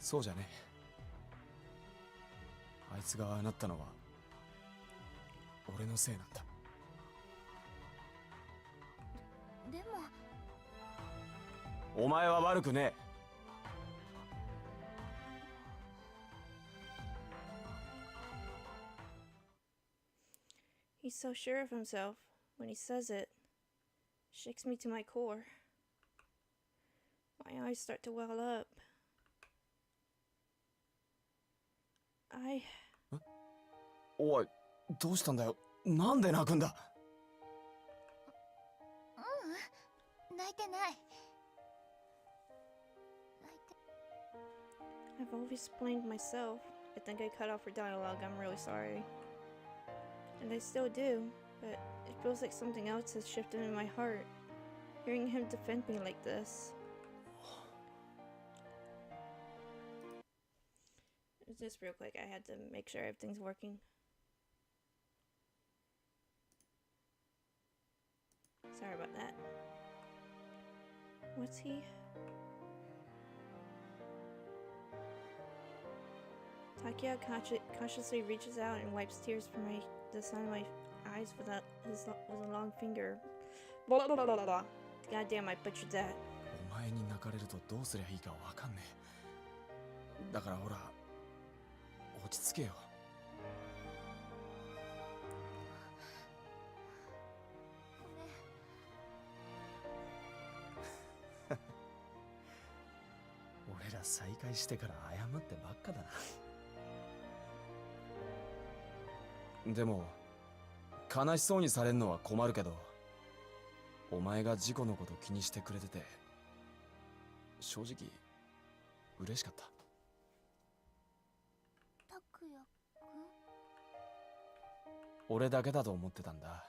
そうじゃねえ。あいつがああなったのは俺のせいなんだ。でもお前は悪くねえ。He's so sure of himself when he says it. Shakes me to my core. My eyes start to well up. I... おい、どうしたんだよ。なんで泣くんだ。泣いてない。I've always blamed myself. I think I cut off her dialogue. I'm really sorry. And I still do, but it feels like something else has shifted in my heart. Hearing him defend me like this. Just real quick, I had to make sure everything's working. Sorry about that. What's he? Takia cautiously reaches out and wipes tears from the side of my eyes with a long finger. Blah, blah, blah, blah, blah. God damn, I butchered that. お前に泣かれるとどうすりゃいいかわかんねえ。だからほら、落ち着けよ。俺ら再会してから謝ってばっかだな。でも悲しそうにされんのは困るけど、お前が事故のこと気にしてくれてて、正直嬉しかった。拓也くん？俺だけだと思ってたんだ。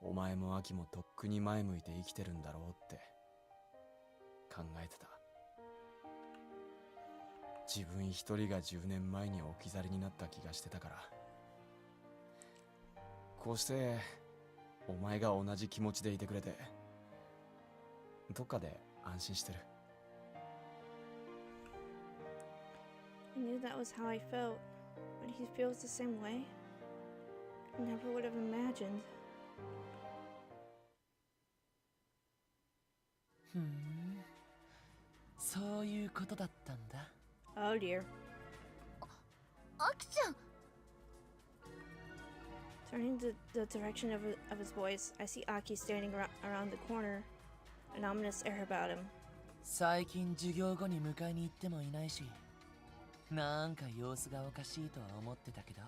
お前もアキもとっくに前向いて生きてるんだろうって考えてた。自分一人が10年前に置き去りになった気がしてたから。こうしてお前が同じ気持ちでいてくれて、どっかで安心してる。I knew that was how I felt, but he feels the same way. I never would have imagined. ふん、そういうことだったんだ。Oh dear. アキちゃん。 Turning the direction of his voice, I see Aki standing around the corner, an ominous air about him. 最近授業後に迎えに行ってもいないし、なんか様子がおかしいとは思ってたけど、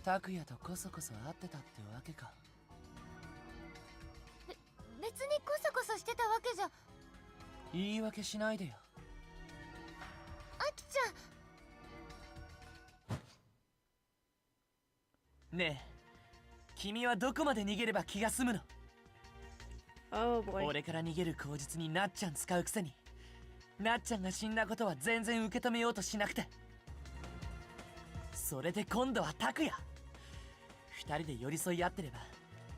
拓也とこそこそ会ってたってわけか。別にコソコソしてたわけじゃ。言い訳しないでよ。アキちゃん。ねえ、君はどこまで逃げれば気が済むの？ Oh boy. 俺から逃げる口実になっちゃん使うくせに、なっちゃんが死んだことは全然受け止めようとしなくて、それで今度は拓也。二人で寄り添い合ってれば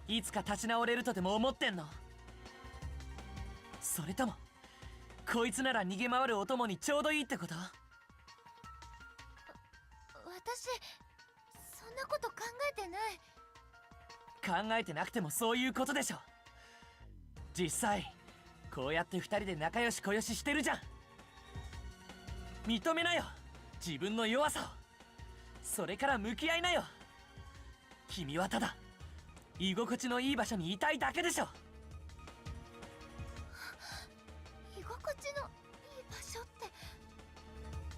いつか立ち直れるとでも思ってんの？それともこいつなら逃げ回るお供にちょうどいいってこと？私そんなこと考えてない。考えてなくてもそういうことでしょ。実際こうやって二人で仲良しこよししてるじゃん。認めなよ、自分の弱さを。それから向き合いなよ。君はただ居心地のいい場所にいたいだけでしょ。居心地のいい場所って。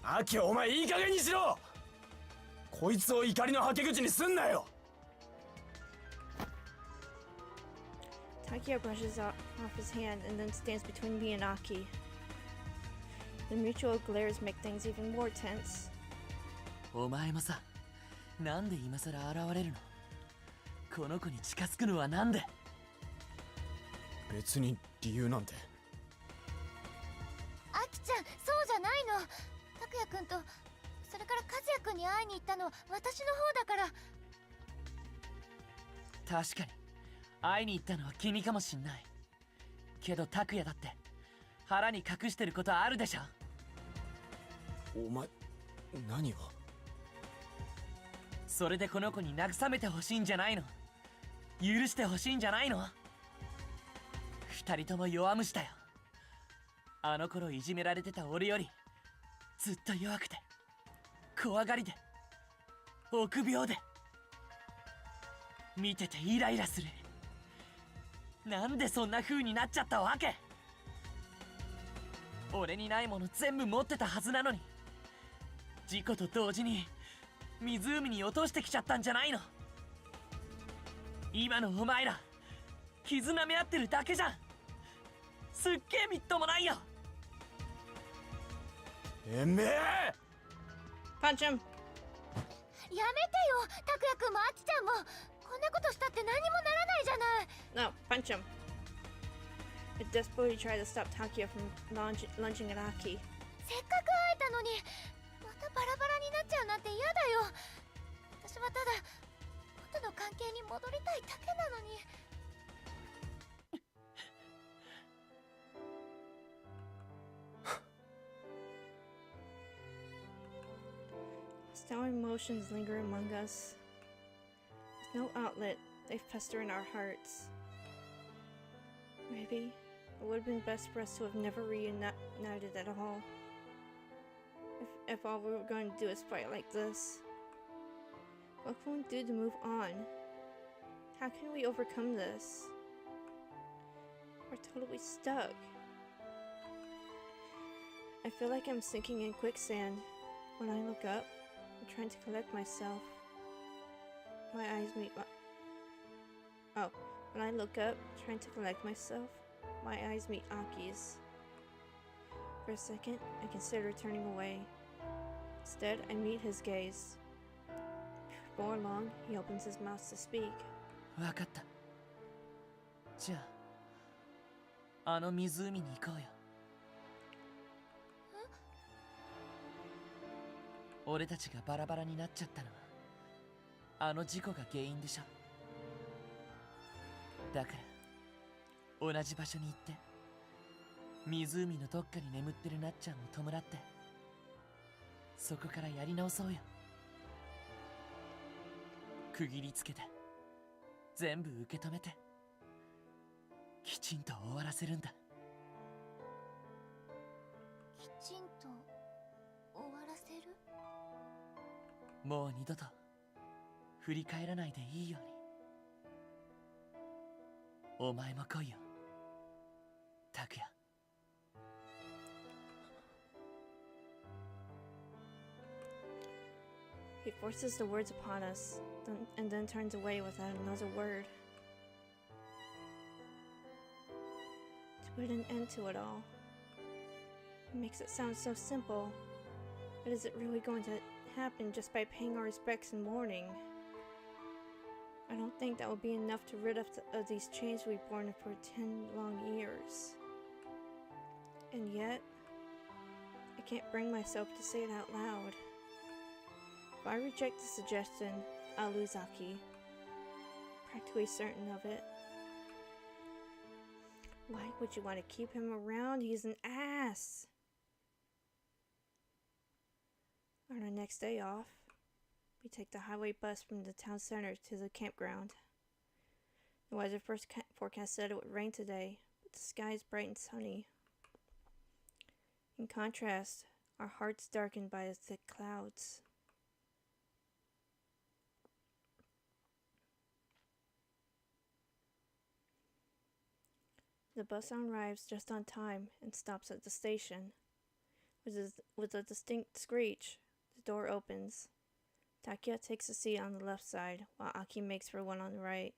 アキ、お前いい加減にしろ。こいつを怒りのはけ口にすんなよ。Takia brushes off his hand and then stands between me and Aki. The mutual glares make things even more tense. お前もさ、なんで今さら現れるの？この子に近づくのはなんで？別に理由なんて。アキちゃん、そうじゃないの。拓也くんと、それから和也くんに会いに行ったのは私の方だから。確かに会いに行ったのは君かもしんないけど、拓也だって腹に隠してることあるでしょ。お前何を？それでこの子に慰めてほしいんじゃないの？許してほしいんじゃないの？二人とも弱虫だよ。あの頃いじめられてた俺よりずっと弱くて、怖がりで、臆病で、見ててイライラする。なんでそんな風になっちゃったわけ？俺にないもの全部持ってたはずなのに、事故と同時に湖に落としてきちゃったんじゃないの？今のお前ら傷舐め合ってるだけじゃん。すっげえみっともないよ。えめえ Punch him! やめてよ、拓也くんもアキちゃんも。こんなことしたって何にもならないじゃない。 No, punch him. I desperately try to stop Takia from lunging at Aki. せっかく会えたのにまたバラバラになっちゃうなんて嫌だよ。私はただ元の関係に戻りたいだけなのに。Sour emotions linger among us. With no outlet, they fester in our hearts. Maybe it would have been best for us to have never reunited at all. If all we were going to do is fight like this. What can we do to move on? How can we overcome this? We're totally stuck. I feel like I'm sinking in quicksand. When I look up, I'm trying to collect myself. My eyes meet Oh, when I look up, trying to collect myself, my eyes meet Aki's. For a second, I consider turning away. Instead, I meet his gaze. Before long, he opens his mouth to speak. わかった。じゃあ、あの湖に行こうよ。俺たちがバラバラになっちゃったのは、あの事故が原因でしょ。だから、同じ場所に行って、湖のどっかに眠ってるなっちゃんを弔って、そこからやり直そうよ。区切りつけて、全部受け止めて、きちんと終わらせるんだ。きちんと終わらせる？もう二度と振り返らないでいいように。お前も来いよ、拓也。He forces the words upon us, and then turns away without another word. To put an end to it all. He makes it sound so simple, but is it really going to happen just by paying our respects and mourning? I don't think that will be enough to rid us of these chains we've borne for 10 long years. And yet, I can't bring myself to say it out loud. If I reject the suggestion, I'll lose Aki. Practically certain of it. Why would you want to keep him around? He's an ass! On our next day off, we take the highway bus from the town center to the campground. The weather forecast said it would rain today, but the sky is bright and sunny. In contrast, our hearts darkened by the thick clouds. The bus arrives just on time and stops at the station. With a distinct screech, the door opens. Takia takes a seat on the left side, while Aki makes for one on the right.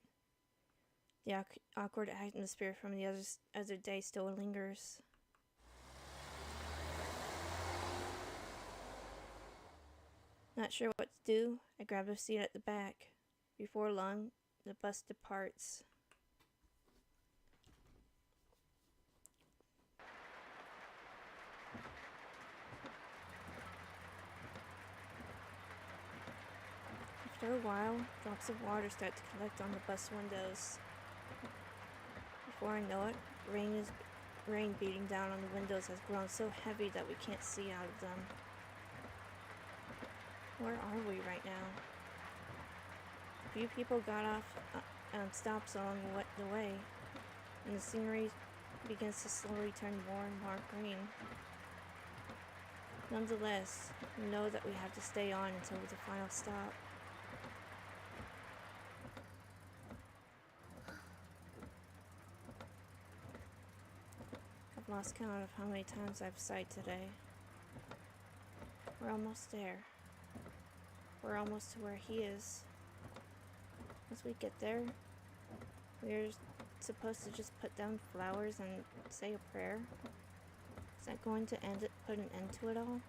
The awkward atmosphere from the other day still lingers. Not sure what to do, I grab a seat at the back. Before long, the bus departs. After a while, drops of water start to collect on the bus windows. Before I know it, rain beating down on the windows has grown so heavy that we can't see out of them. Where are we right now? A few people got off on stops along the way, and the scenery begins to slowly turn more and more green. Nonetheless, we know that we have to stay on until the final stop. I've lost count of how many times I've sighed today. We're almost there. We're almost to where he is. Once we get there, we're supposed to just put down flowers and say a prayer. Is that going to put an end to it all?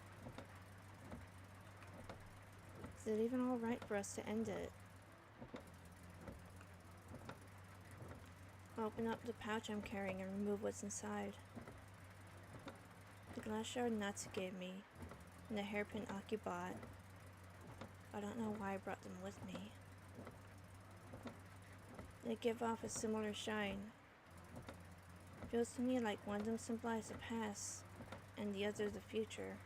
Is it even alright for us to end it? I'll open up the pouch I'm carrying and remove what's inside. The glass shard Natsu gave me, and the hairpin Aki bought. I don't know why I brought them with me. They give off a similar shine. Feels to me like one of them symbolizes the past, and the other the future.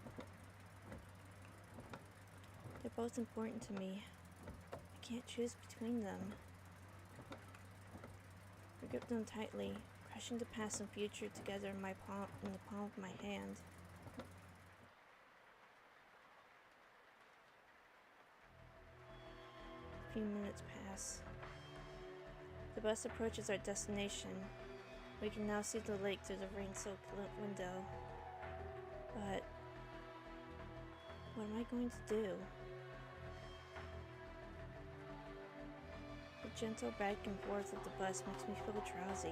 They're both important to me. I can't choose between them. I grip them tightly, crushing the past and future together in the palm of my hand. A few minutes pass. The bus approaches our destination. We can now see the lake through the rain-soaked window. But what am I going to do? The The gentle back and forth of the bus makes me feel drowsy.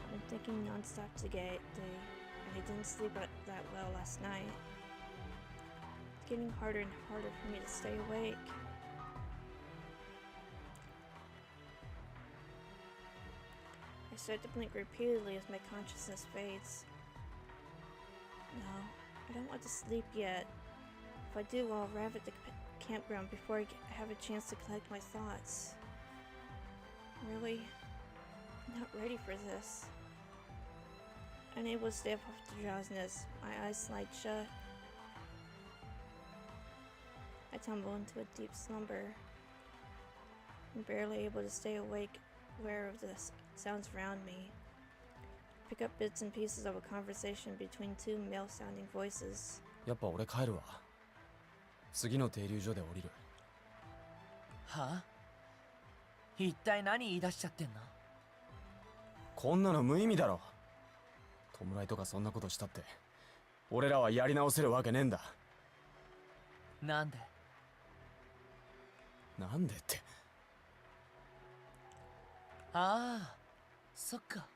I've been thinking non-stop today, and I didn't sleep that well last night. It's getting harder and harder for me to stay awake. I start to blink repeatedly as my consciousness fades. No, I don't want to sleep yet. If I do, I'll arrive at the campground before I have a chance to collect my thoughts. Really? I'm not ready for this. Unable to stave off the drowsiness, my eyes slide shut. I tumble into a deep slumber. I'm barely able to stay awake, aware of the sounds around me. Pick up bits and pieces of a conversation between two male-sounding voices. やっぱ俺帰るわ。次の停留所で降りる。はあ？一体何言い出しちゃってんの？こんなの無意味だろ。弔いとかそんなことしたって、俺らはやり直せるわけねえんだ。なんで？なんでって。ああ、そっか。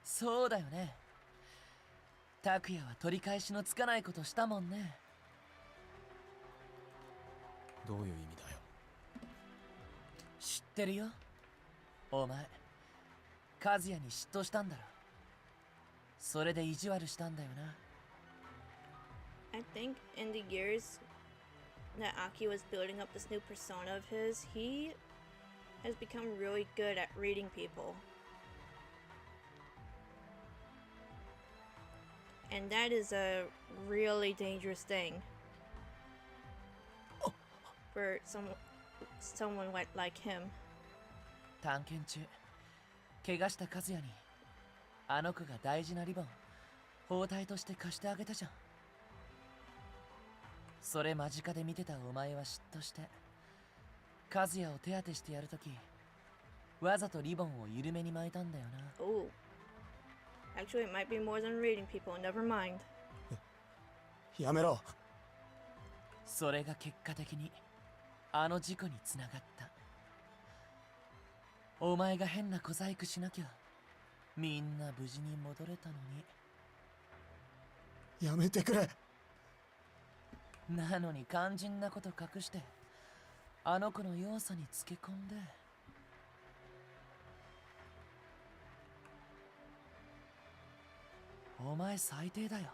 そうだよね。拓也は取り返しのつかないことしたもんね。どういう意味だよ。知ってるよ。お前、和也に嫉妬したんだろ。それで意地悪したんだよな。I think in the years that Aki was building up this new persona of his, he has become really good at reading people. And that is a really dangerous thing for someone like him. 探検中、怪我した和也にあの子が大事なリボン包帯として貸してあげたじゃん。それ間近で見てたお前は嫉妬して和也を手当てしてやるときわざとリボンを緩めに巻いたんだよな。Oh. Actually, it might be more than reading people. Never mind. やめろ。それが結果的にあの事故につながった。お前が変な小細工しなきゃみんな無事に戻れたのに。やめてくれ。なのに肝心なこと隠してあの子の弱さにつけ込んで。お前最低だよ。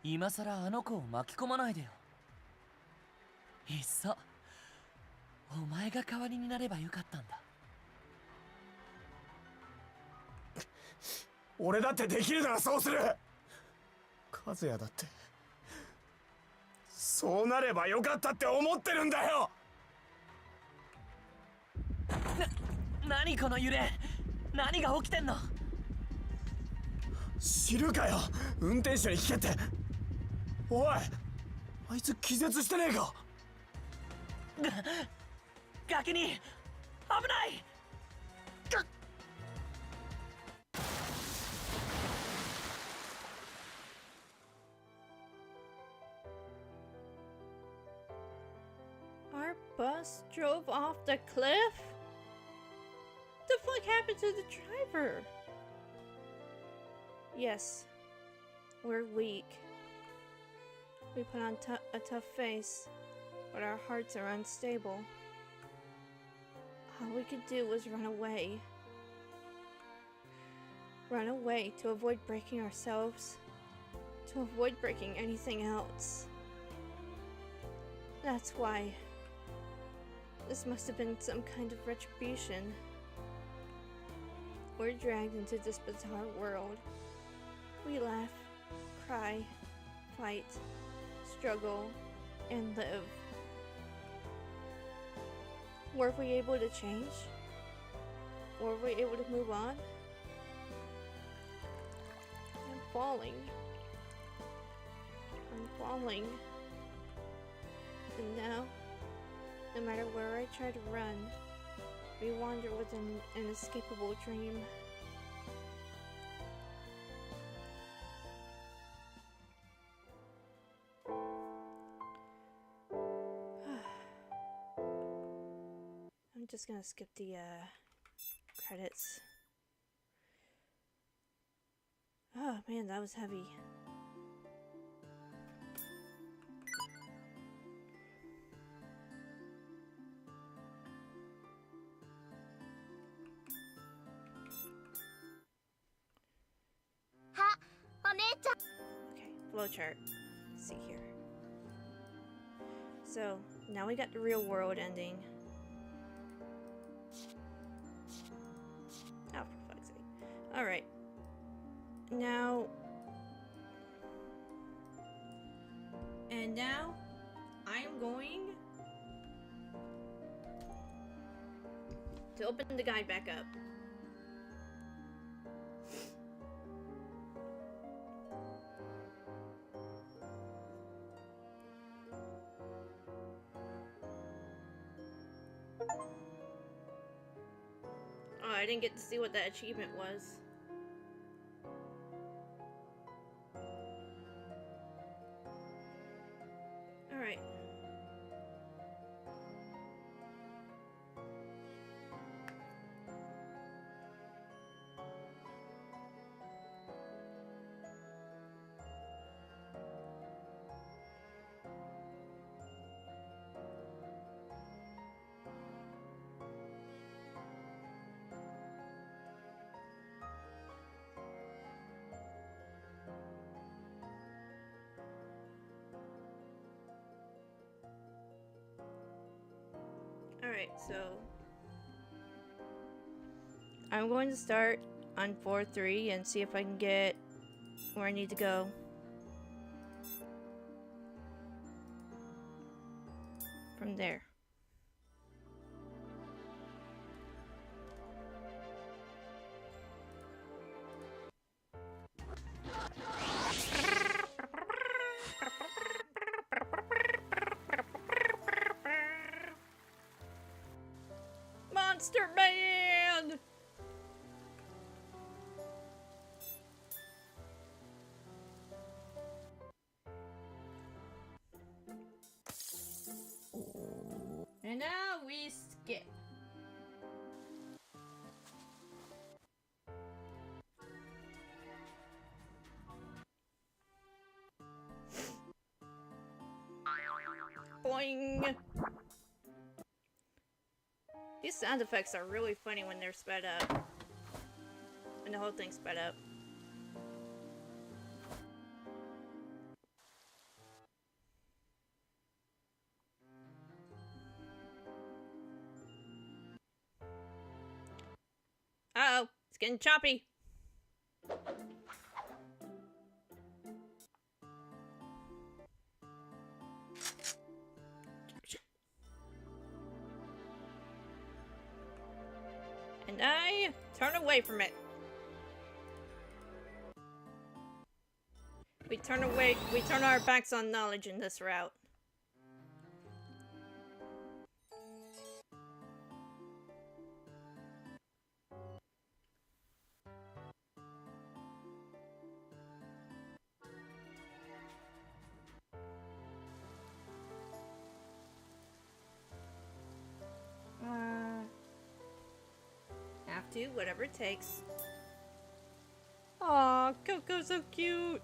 今さらあの子を巻き込まないでよ。いっそお前が代わりになればよかったんだ。俺だってできるならそうする。和也だってそうなればよかったって思ってるんだよ。何この揺れ。何が起きてんの。知るかよ。運転手に聞けって。おい、あいつ気絶してねえか。崖に危ない。Our bus drove off the cliff? What the fuck happened to the driver? Yes, we're weak. We put on a tough face, but our hearts are unstable. All we could do was run away. Run away to avoid breaking ourselves, to avoid breaking anything else. That's why. This must have been some kind of retribution. We're dragged into this bizarre world. We laugh, cry, fight, struggle, and live. Were we able to change? Were we able to move on? I'm falling. I'm falling. And now, no matter where I try to run, we wander within an inescapable dream. I'm just gonna skip the credits. Oh man, that was heavy. Okay, flowchart. Let's see here. So, now we got the real world ending. Oh, for fuck's sake. Alright. Now... And now, I am going to open the guide back up. Oh, I didn't get to see what that achievement was. Alright. Alright, so I'm going to start on 4-3 and see if I can get where I need to go. From there. Monster Man! And now we skip. Boing! These sound effects are really funny when they're sped up. When the whole thing's sped up. Uh-oh, it's getting choppy. And I turn away from it. We turn our backs on knowledge in this route. Have to, whatever it takes. Aw, Coco's so cute!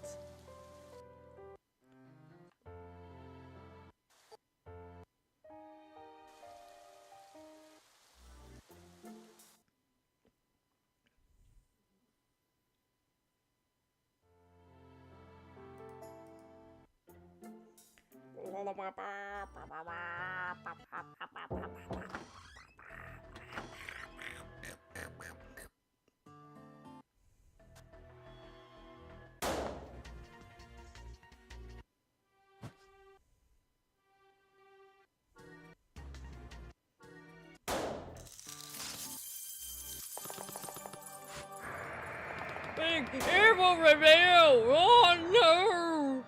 Big evil reveal! Oh no!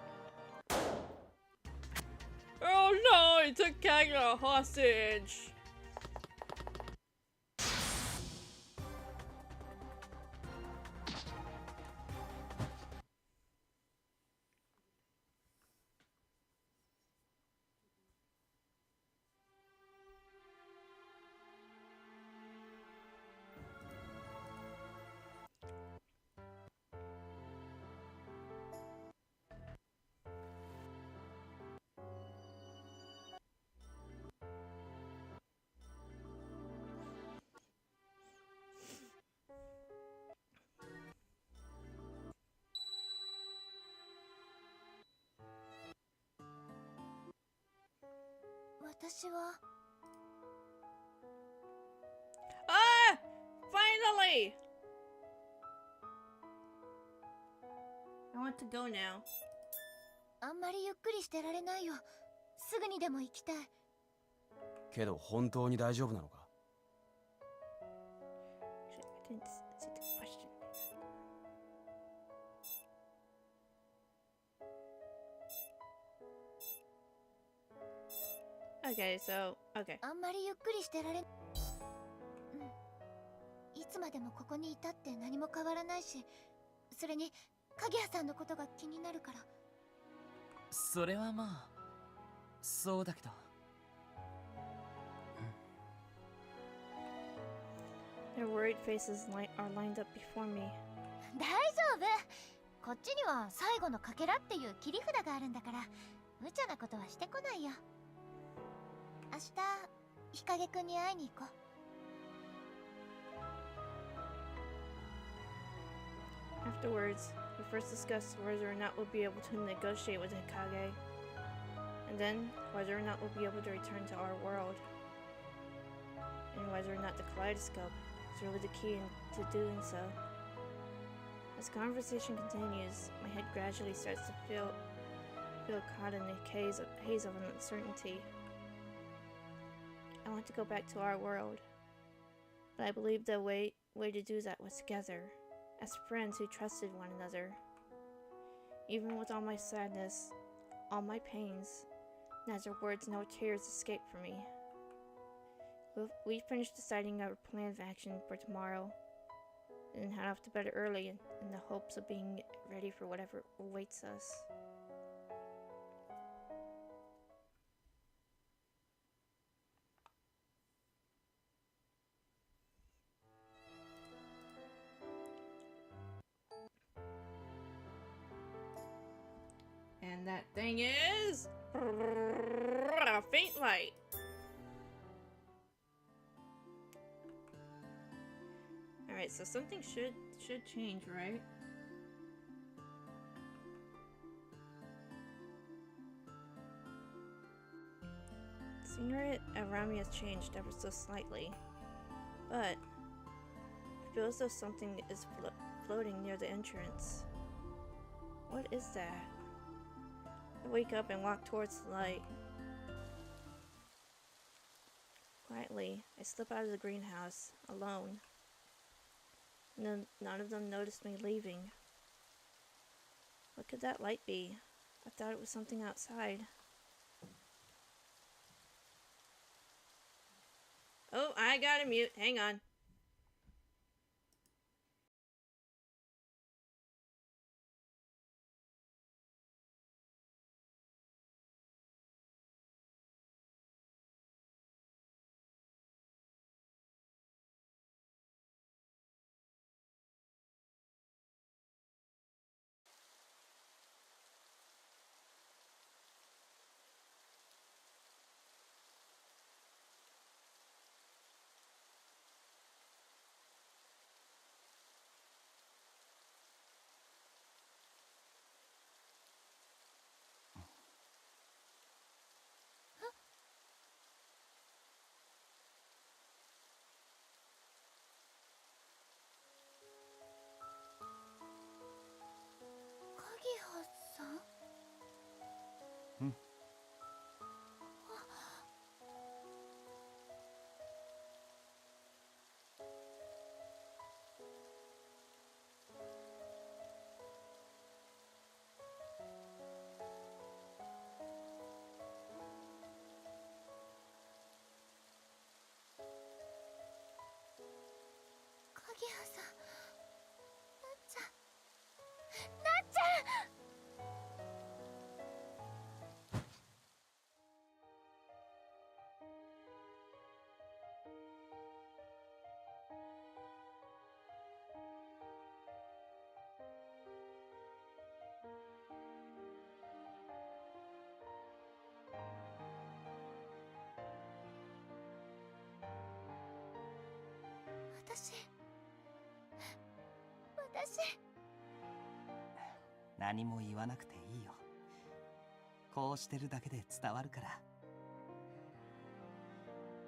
Oh no! He took Kagura hostage! 私は Ah! Finally! I want to go now. あんまりゆっくりしてられないよ。すぐにでも行きたい。けど本当に大丈夫なのか？ I didn't see the question. Okay, so, okay. あんまりゆっくりしてられん。いつまでもここにいたって何も変わらないし、それに影谷さんのことが気になるから。それはまあそうだけど。Their worried faces are lined up before me. 大丈夫。こっちには最後のかけらっていう切り札があるんだから、無茶なことはしてこないよ。明日日陰くんに会いに行こう。Afterwards, we first discussed whether or not we'll be able to negotiate with Hikage, and then whether or not we'll be able to return to our world, and whether or not the kaleidoscope is really the key to doing so. As conversation continues, my head gradually starts to feel caught in a haze of uncertainty. I want to go back to our world, but I believe the way to do that was together, as friends who trusted one another. Even with all my sadness, all my pains, neither words nor tears escaped from me. We finished deciding our plan of action for tomorrow, and head off to bed early in the hopes of being ready for whatever awaits us. And that thing is a faint light. All right, so something should change, right? Scenery around me has changed ever so slightly, but I feel as though something is floating near the entrance. What is that? I wake up and walk towards the light. Quietly, I slip out of the greenhouse, alone. None of them noticed me leaving. What could that light be? I thought it was something outside. Oh, I gotta mute. Hang on. Natchan! 私何も言わなくていいよ。こうしてるだけで伝わるから。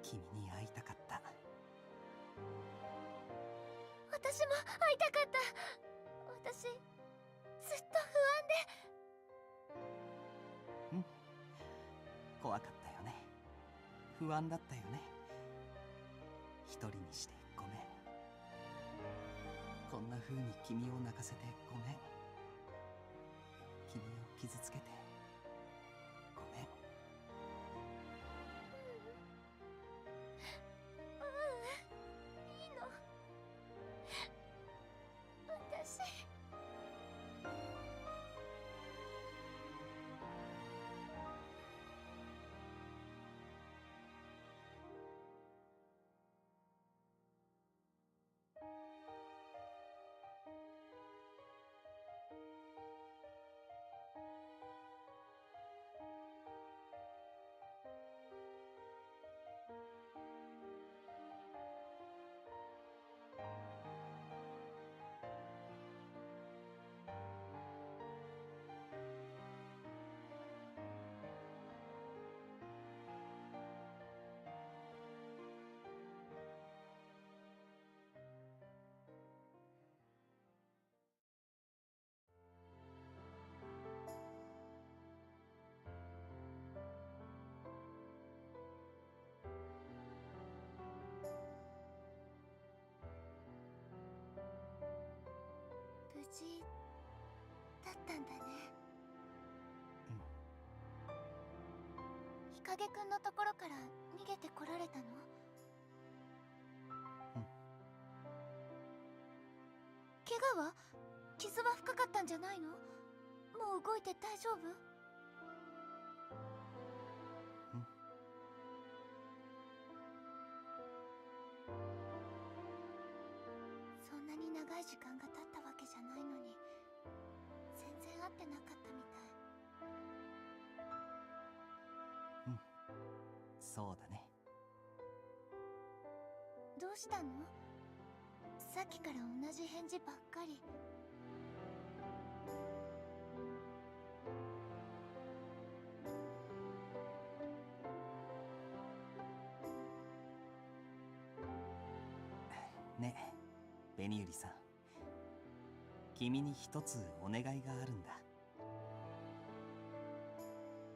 君に会いたかった。私も会いたかった。私ずっと不安で。怖かったよね。不安だったよね。一人にしてごめん。こんな風に君を泣かせてごめん。君を傷つけてごめん。いいの。私無事だったんだね。日陰くんのところから逃げてこられたの？怪我は？傷は深かったんじゃないの？もう動いて大丈夫？そんなに長い時間が経ったわけじゃないのに全然会ってなかったみたい。そうだね。どうしたの？さっきから同じ返事ばっかり。ねえ、ベニユリさん。君に一つお願いがあるんだ。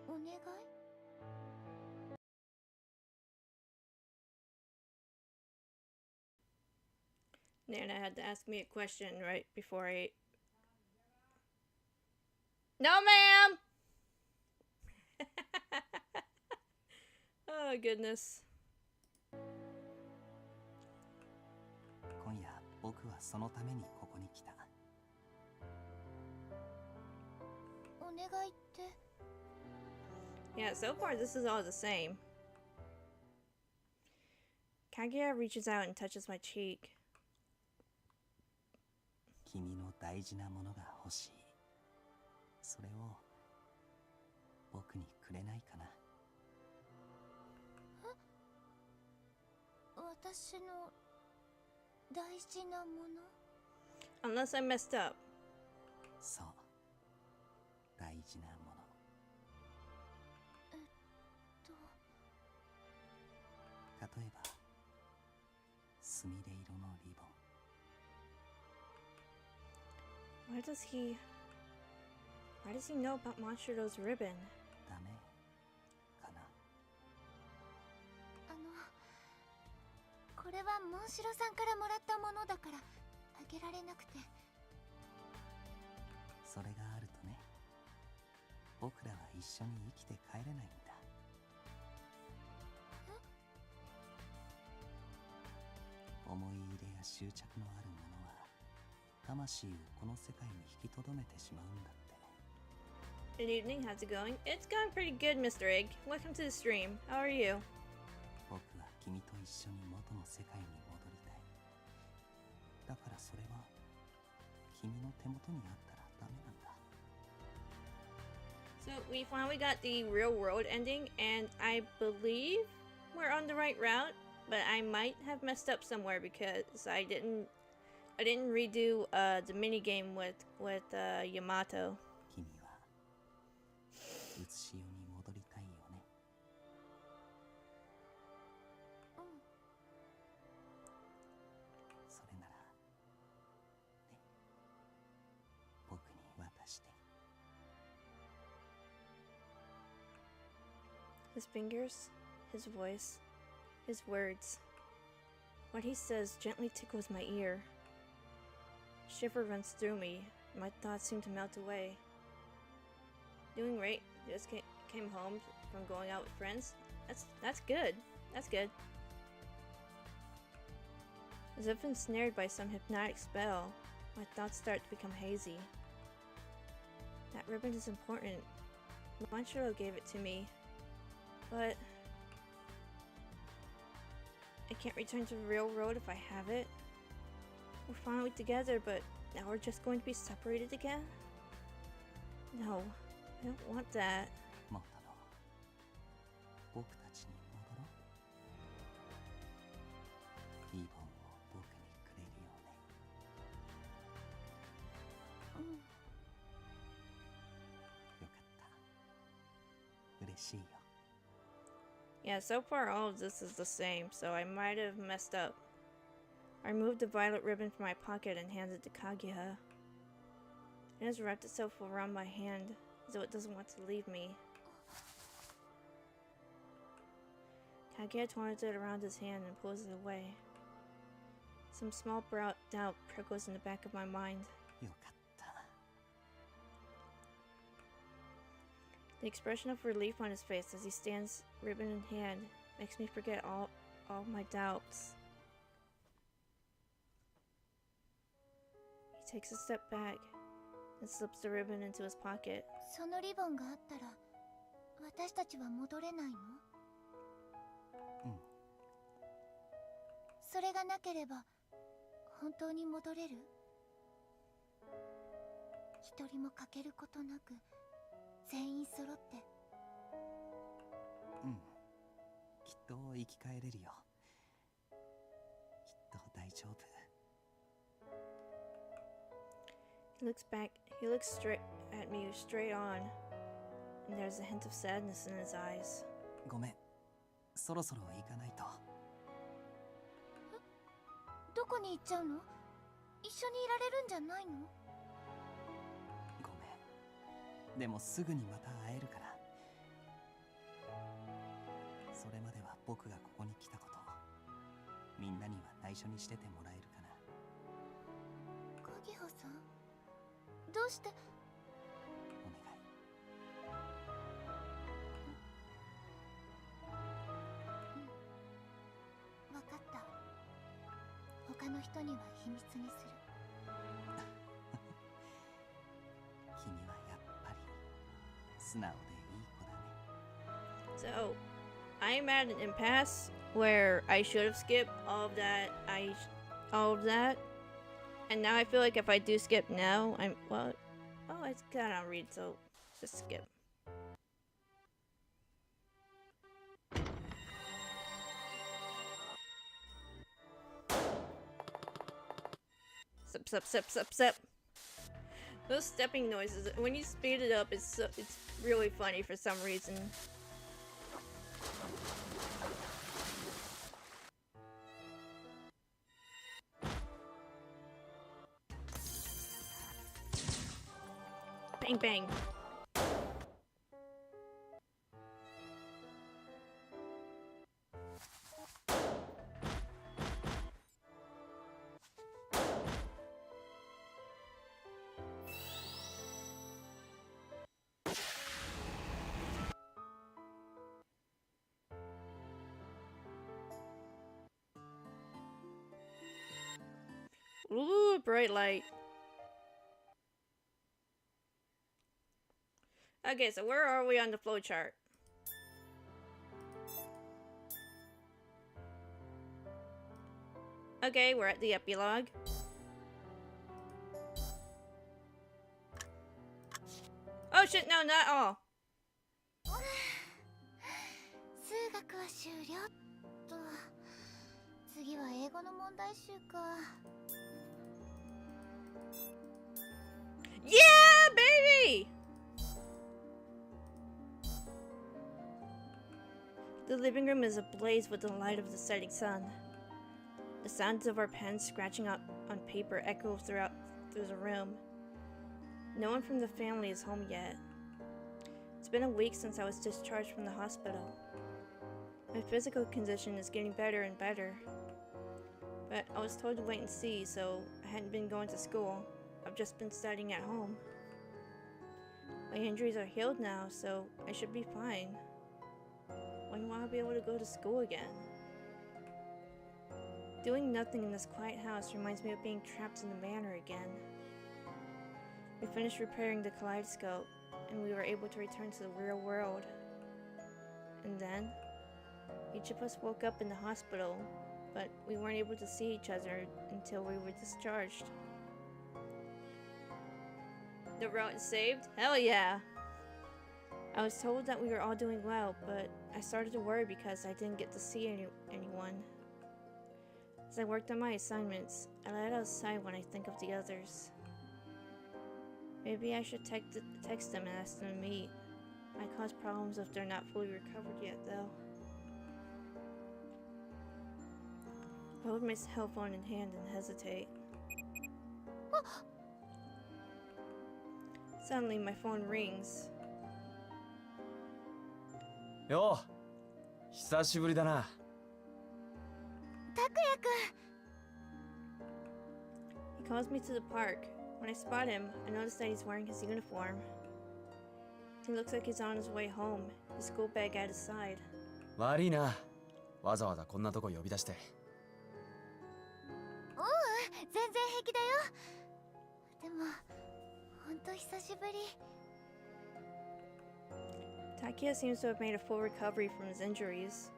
お願い？Nana had to ask me a question right before I... No, ma'am! Oh, goodness. 今夜僕はそのためにここに来た。お願いって？ Yeah, so far this is all the same. Kaguya reaches out and touches my cheek. 君の大事なものが欲しい。それを僕にくれないかな。私の大事なもの？ Unless I messed up. そう、大事なもの。例えばすみれ色のリボン。Why does he know about Monstero's ribbon? ダメかな。これはモンシロさんからもらったものだからあげられなくて。それがあるとね、僕らは一緒に生きて帰れないんだ。思い入れや執着のあるものは魂をこの世界に引きとどめてしまうんだって。 Good evening, how's it going? It's going pretty good, Mr. Egg. Welcome to the stream. How are you? 僕は君と一緒に元の世界に戻りたい。だからそれは君の手元にあったらダメなんだ。 So we finally got the real world ending, and I believe we're on the right route, but I might have messed up somewhere because I didn't redo the mini game with Yamato. 君はうつしおに戻りたいよね。His fingers, his voice, his words. What he says gently tickles my ear. A shiver runs through me, and my thoughts seem to melt away. Doing great. Just came home from going out with friends. That's good. That's good. As if ensnared by some hypnotic spell, my thoughts start to become hazy. That ribbon is important. Manchiro gave it to me, but I can't return to the real world if I have it. We're finally together, but now we're just going to be separated again? No, I don't want that. 元の僕たちに戻ろう。リボンを僕にくれるよね。よかった。嬉しいよ。Yeah, so far all of this is the same, so I might have messed up. I removed the violet ribbon from my pocket and handed it to Kaguya. It has wrapped itself around my hand, as though it doesn't want to leave me. Kaguya twirls it around his hand and pulls it away. Some small doubt prickles in the back of my mind. よかった。 The expression of relief on his face as he stands, ribbon in hand, makes me forget all my doubts. He takes a step back and slips the ribbon into his pocket. そのリボンがあったら私たちは戻れないの？うん。それがなければ本当に戻れる？一人も欠けることなく全員揃って。うん。きっと生き返れるよ。きっと大丈夫。He looks straight at me straight on, and there's a hint of sadness in his eyes. ごめん。そろそろ行かないと。どこに行っちゃうの？一緒にいられるんじゃないの？ごめん。でもすぐにまた会えるから。それまでは僕がここに来たことをみんなには内緒にしててもらえるかな。鍵葉さん、どうして？お願い。わかった。他の人には秘密にする。君はやっぱり素直でいい子だね。So, I'm at an impasse where I should have skipped all of that. And now I feel like if I do skip now, oh, it's kind of read, so just skip. Sip. Those stepping noises, when you speed it up, it's really funny for some reason. Bang bang. Ooh, bright light. Okay, so where are we on the flowchart? Okay, we're at the epilogue. Oh shit, no, not all. 数学は終了と。次は英語の問題集か。Yeah, baby! The living room is ablaze with the light of the setting sun. The sounds of our pens scratching out on paper echo through the room. No one from the family is home yet. It's been a week since I was discharged from the hospital. My physical condition is getting better and better. But I was told to wait and see, so I hadn't been going to school. I've just been studying at home. My injuries are healed now, so I should be fine. When will I be able to go to school again? Doing nothing in this quiet house reminds me of being trapped in the manor again. We finished repairing the kaleidoscope, and we were able to return to the real world. And then, each of us woke up in the hospital, but we weren't able to see each other until we were discharged. The route is saved? Hell yeah! I was told that we were all doing well, but I started to worry because I didn't get to see anyone. As I worked on my assignments, I let out a sigh when I think of the others. Maybe I should text them and ask them to meet. Might cause problems if they're not fully recovered yet, though. I hold my cell phone in hand and hesitate. Suddenly, my phone rings. よう、久しぶりだな。拓也くん。 He calls me to the park. When I spot him, I notice that he's wearing his uniform. He looks like he's on his way home, his school bag at his side. 悪いな。わざわざこんなとこ呼び出して。全然平気だよ。でも、ほんと久しぶり。Takia seems to have made a full recovery from his injuries.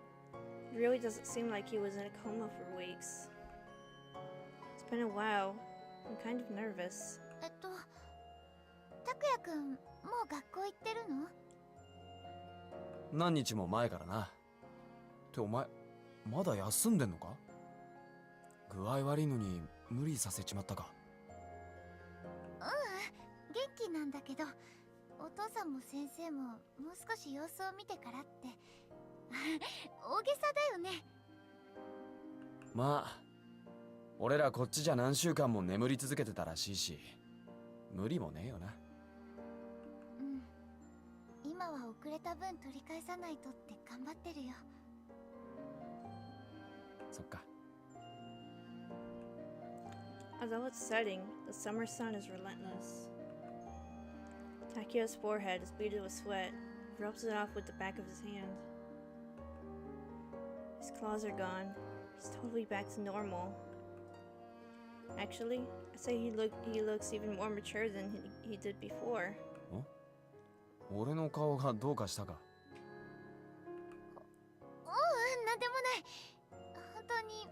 It really doesn't seem like he was in a coma for weeks. It's been a while. I'm kind of nervous. 拓也くん、もう学校行ってるの？何日も前からな。ってお前、まだ休んでんのか？具合悪いのに無理させちまったか？元気なんだけど、お父さんも先生ももう少し様子を見てからって。大げさだよね。まあ、俺らこっちじゃ何週間も眠り続けてたらしいし、無理もねえよな。うん。今は遅れた分取り返さないとって頑張ってるよ。そっか。Although it's setting, the summer sun is relentless. Takia's forehead is beaded with sweat. He rubs it off with the back of his hand. His claws are gone. He's totally back to normal. Actually, I'd say he looks even more mature than he did before. 俺の顔がどうかしたか？なんでもない。本当に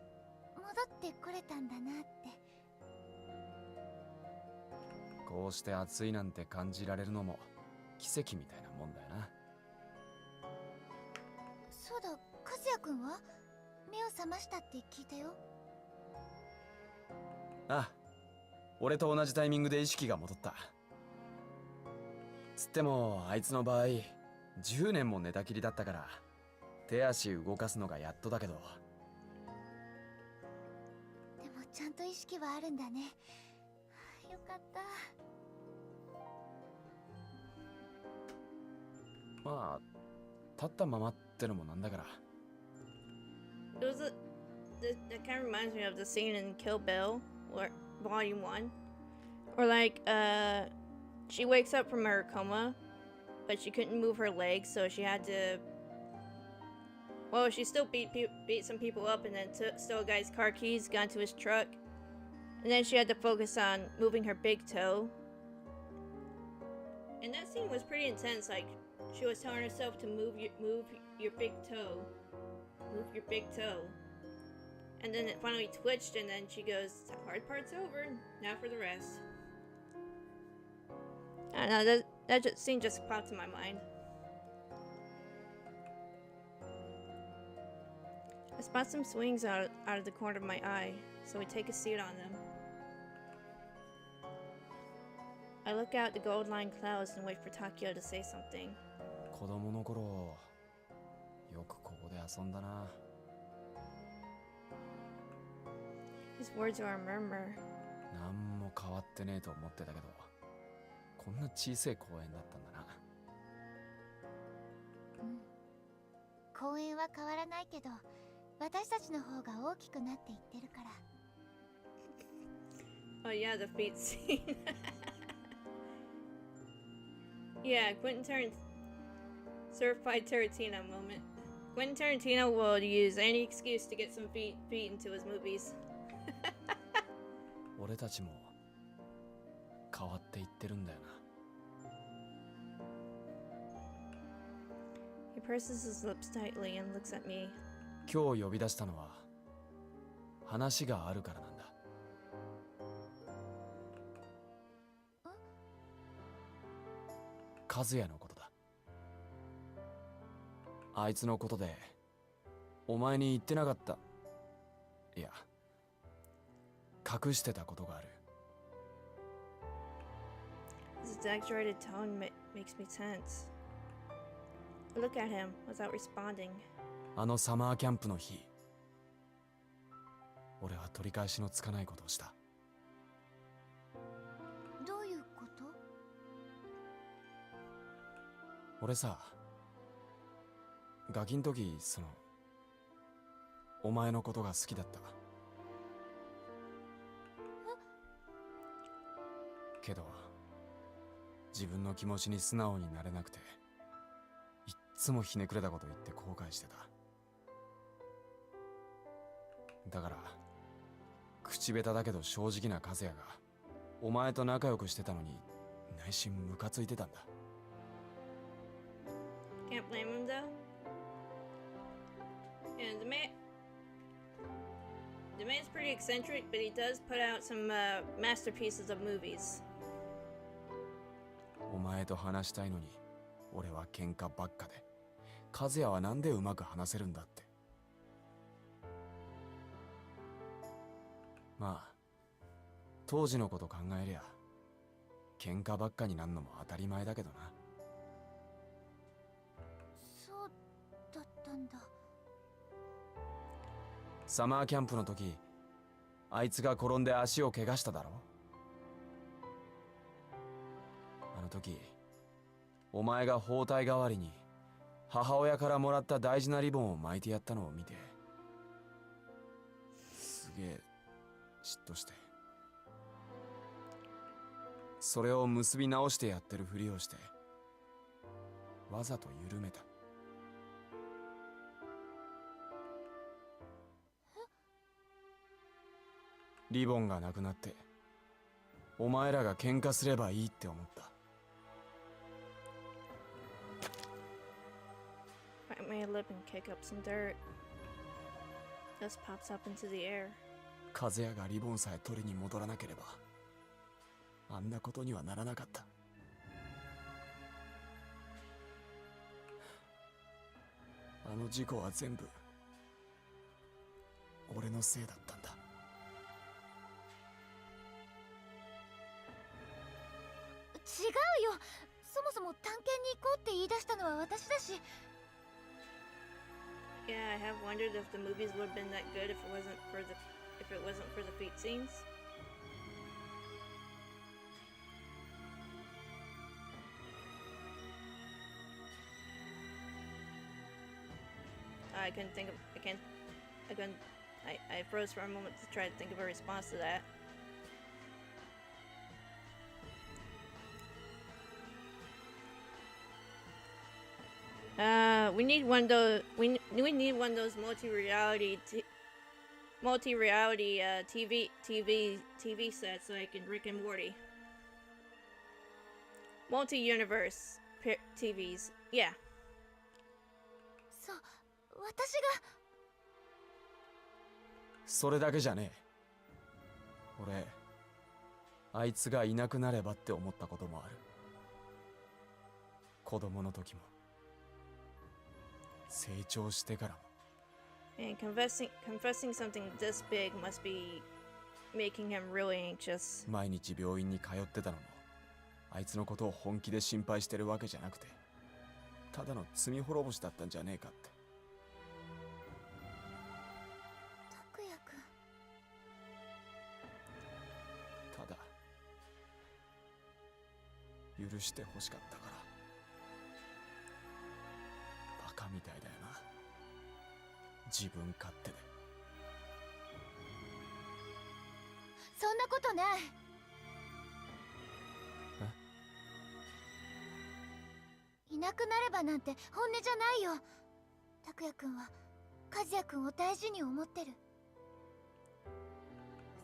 戻ってこれたんだなって。こうして暑いなんて感じられるのも奇跡みたいなもんだよな。そうだ、和也くんは目を覚ましたって聞いたよ。ああ、俺と同じタイミングで意識が戻った。つってもあいつの場合10年も寝たきりだったから手足動かすのがやっとだけど。でもちゃんと意識はあるんだね。よかった。まあ立ったままってのもなんだから。That kind of reminds me of the scene in Kill Bill, Volume 1. Or like, she wakes up from her coma, but she couldn't move her legs, so she had to... Well, she still beat some people up and then stole a guy's car keys, got into his truck. And then she had to focus on moving her big toe. And that scene was pretty intense, like, she was telling herself to move your big toe. Move your big toe. And then it finally twitched, and then she goes, the hard part's over, now for the rest. I don't know, that scene just popped in my mind. I spot some swings out of the corner of my eye, so we take a seat on them. I look out the gold-lined clouds and wait for Takia to say something. 子供の頃よくここで遊んだな。His words are a murmur. なんも変わってねえと思ってたけど、こんな小さい公園だったんだな。うん。公園は変わらないけど、私たちの方が大きくなっていってるから。Oh yeah, the feet scene. Yeah, Certified Tarantino moment. Quentin Tarantino will use any excuse to get some feet into his movies. 俺たちも変わっていってるんだよな。He purses his lips tightly and looks at me. 今日呼び出したのは話があるからなんだ。和也のことだ。あいつのことでお前に言ってなかった、いや隠してたことがある。 His exaggerated tone makes me tense. I look at him without responding. あのサマーキャンプの日、俺は取り返しのつかないことをした。どういうこと？俺さ、ガキん時お前のことが好きだった。けど自分の気持ちに素直になれなくて、いっつもひねくれたこと言って後悔してた。だから口下手だけど正直な和也がお前と仲良くしてたのに内心ムカついてたんだ。 Can't blame him though. And the man's pretty eccentric, but he does put out some masterpieces of movies. お前と話したいのに俺は喧嘩ばっかで、和也はなんでうまく話せるんだって。まあ当時のこと考えりゃ喧嘩ばっかになんのも当たり前だけどな。そうだったんだ。サマーキャンプの時、あいつが転んで足を怪我しただろ。あの時お前が包帯代わりに母親からもらった大事なリボンを巻いてやったのを見て、すげえ嫉妬して、それを結び直してやってるふりをしてわざと緩めた。リボンがなくなってお前らが喧嘩すればいいって思った。Bite my lip and kick up some dirt. Dust pops up into the air. 和也がリボンさえ取りに戻らなければあんなことにはならなかった。あの事故は全部俺のせいだったんだ。違うよ。そもそも探検に行こうって言い出したのは私だし。Yeah, I have wondered if the movies would have been that good if it wasn't for the feet scenes. I froze for a moment to try to think of a response to that. We need one of those. We need one of those multi-reality TV sets like in Rick and Morty. Multi-universe TVs. Yeah. そう、私が。それだけじゃねえ。俺あいつがいなくなればって思ったこともある。子供の時も成長してからも。 And confessing something this big must be making him really anxious. 毎日病院に通ってたのもあいつのことを本気で心配してるわけじゃなくて、ただの罪滅ぼしだったんじゃねえかって。拓也君。ただ許してほしかったから。バカみたいだよな。自分勝手で。そんなことない。いなくなればなんて本音じゃないよ。拓也くんは和也くんを大事に思ってる。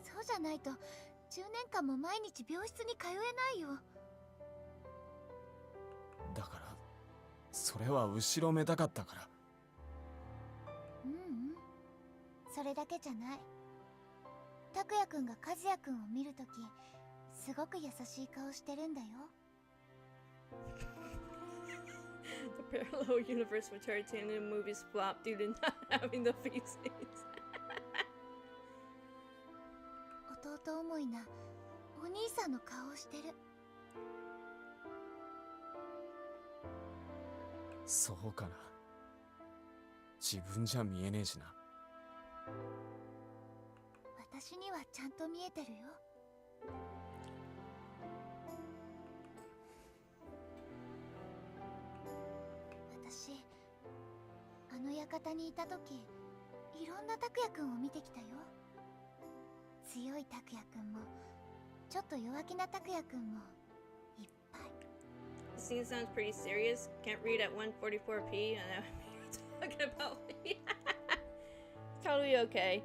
そうじゃないと10年間も毎日病室に通えないよ。だからそれは後ろめたかったから。うんうん、それだけじゃない。拓也くんが和也くんを見るときすごく優しい顔してるんだよ。The parallel universe where Tarantino movies flop due to not having the feces. 弟思いなお兄さんの顔をしてる。そうかな。自分じゃ見えねえしな。私にはちゃんと見えてるよ。私あの館にいた時いろんな拓也くんを見てきたよ。強い拓也くんもちょっと弱気な拓也くんもいっぱい。 The scene sounds pretty serious. Can't read at 144p. I know what you're talking about. Totally okay.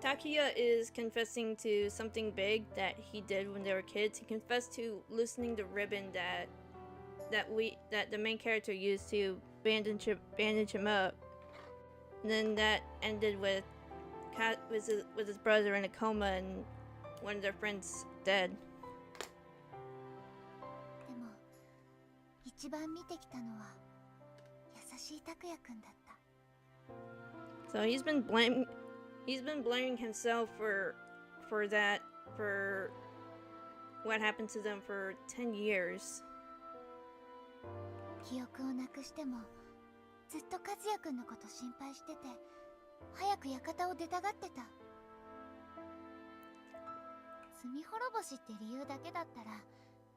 Takia is confessing to something big that he did when they were kids. He confessed to loosening the ribbon that the main character used to bandage him up. And then that ended with his brother in a coma and one of their friends dead. でも一番見てきたのは優しい拓也くんだった。 So he's been blaming himself for what happened to them for 10 years. 記憶をなくしてもずっと和也くんのこと心配してて早く館を出たがってた。罪滅ぼしって理由だけだったら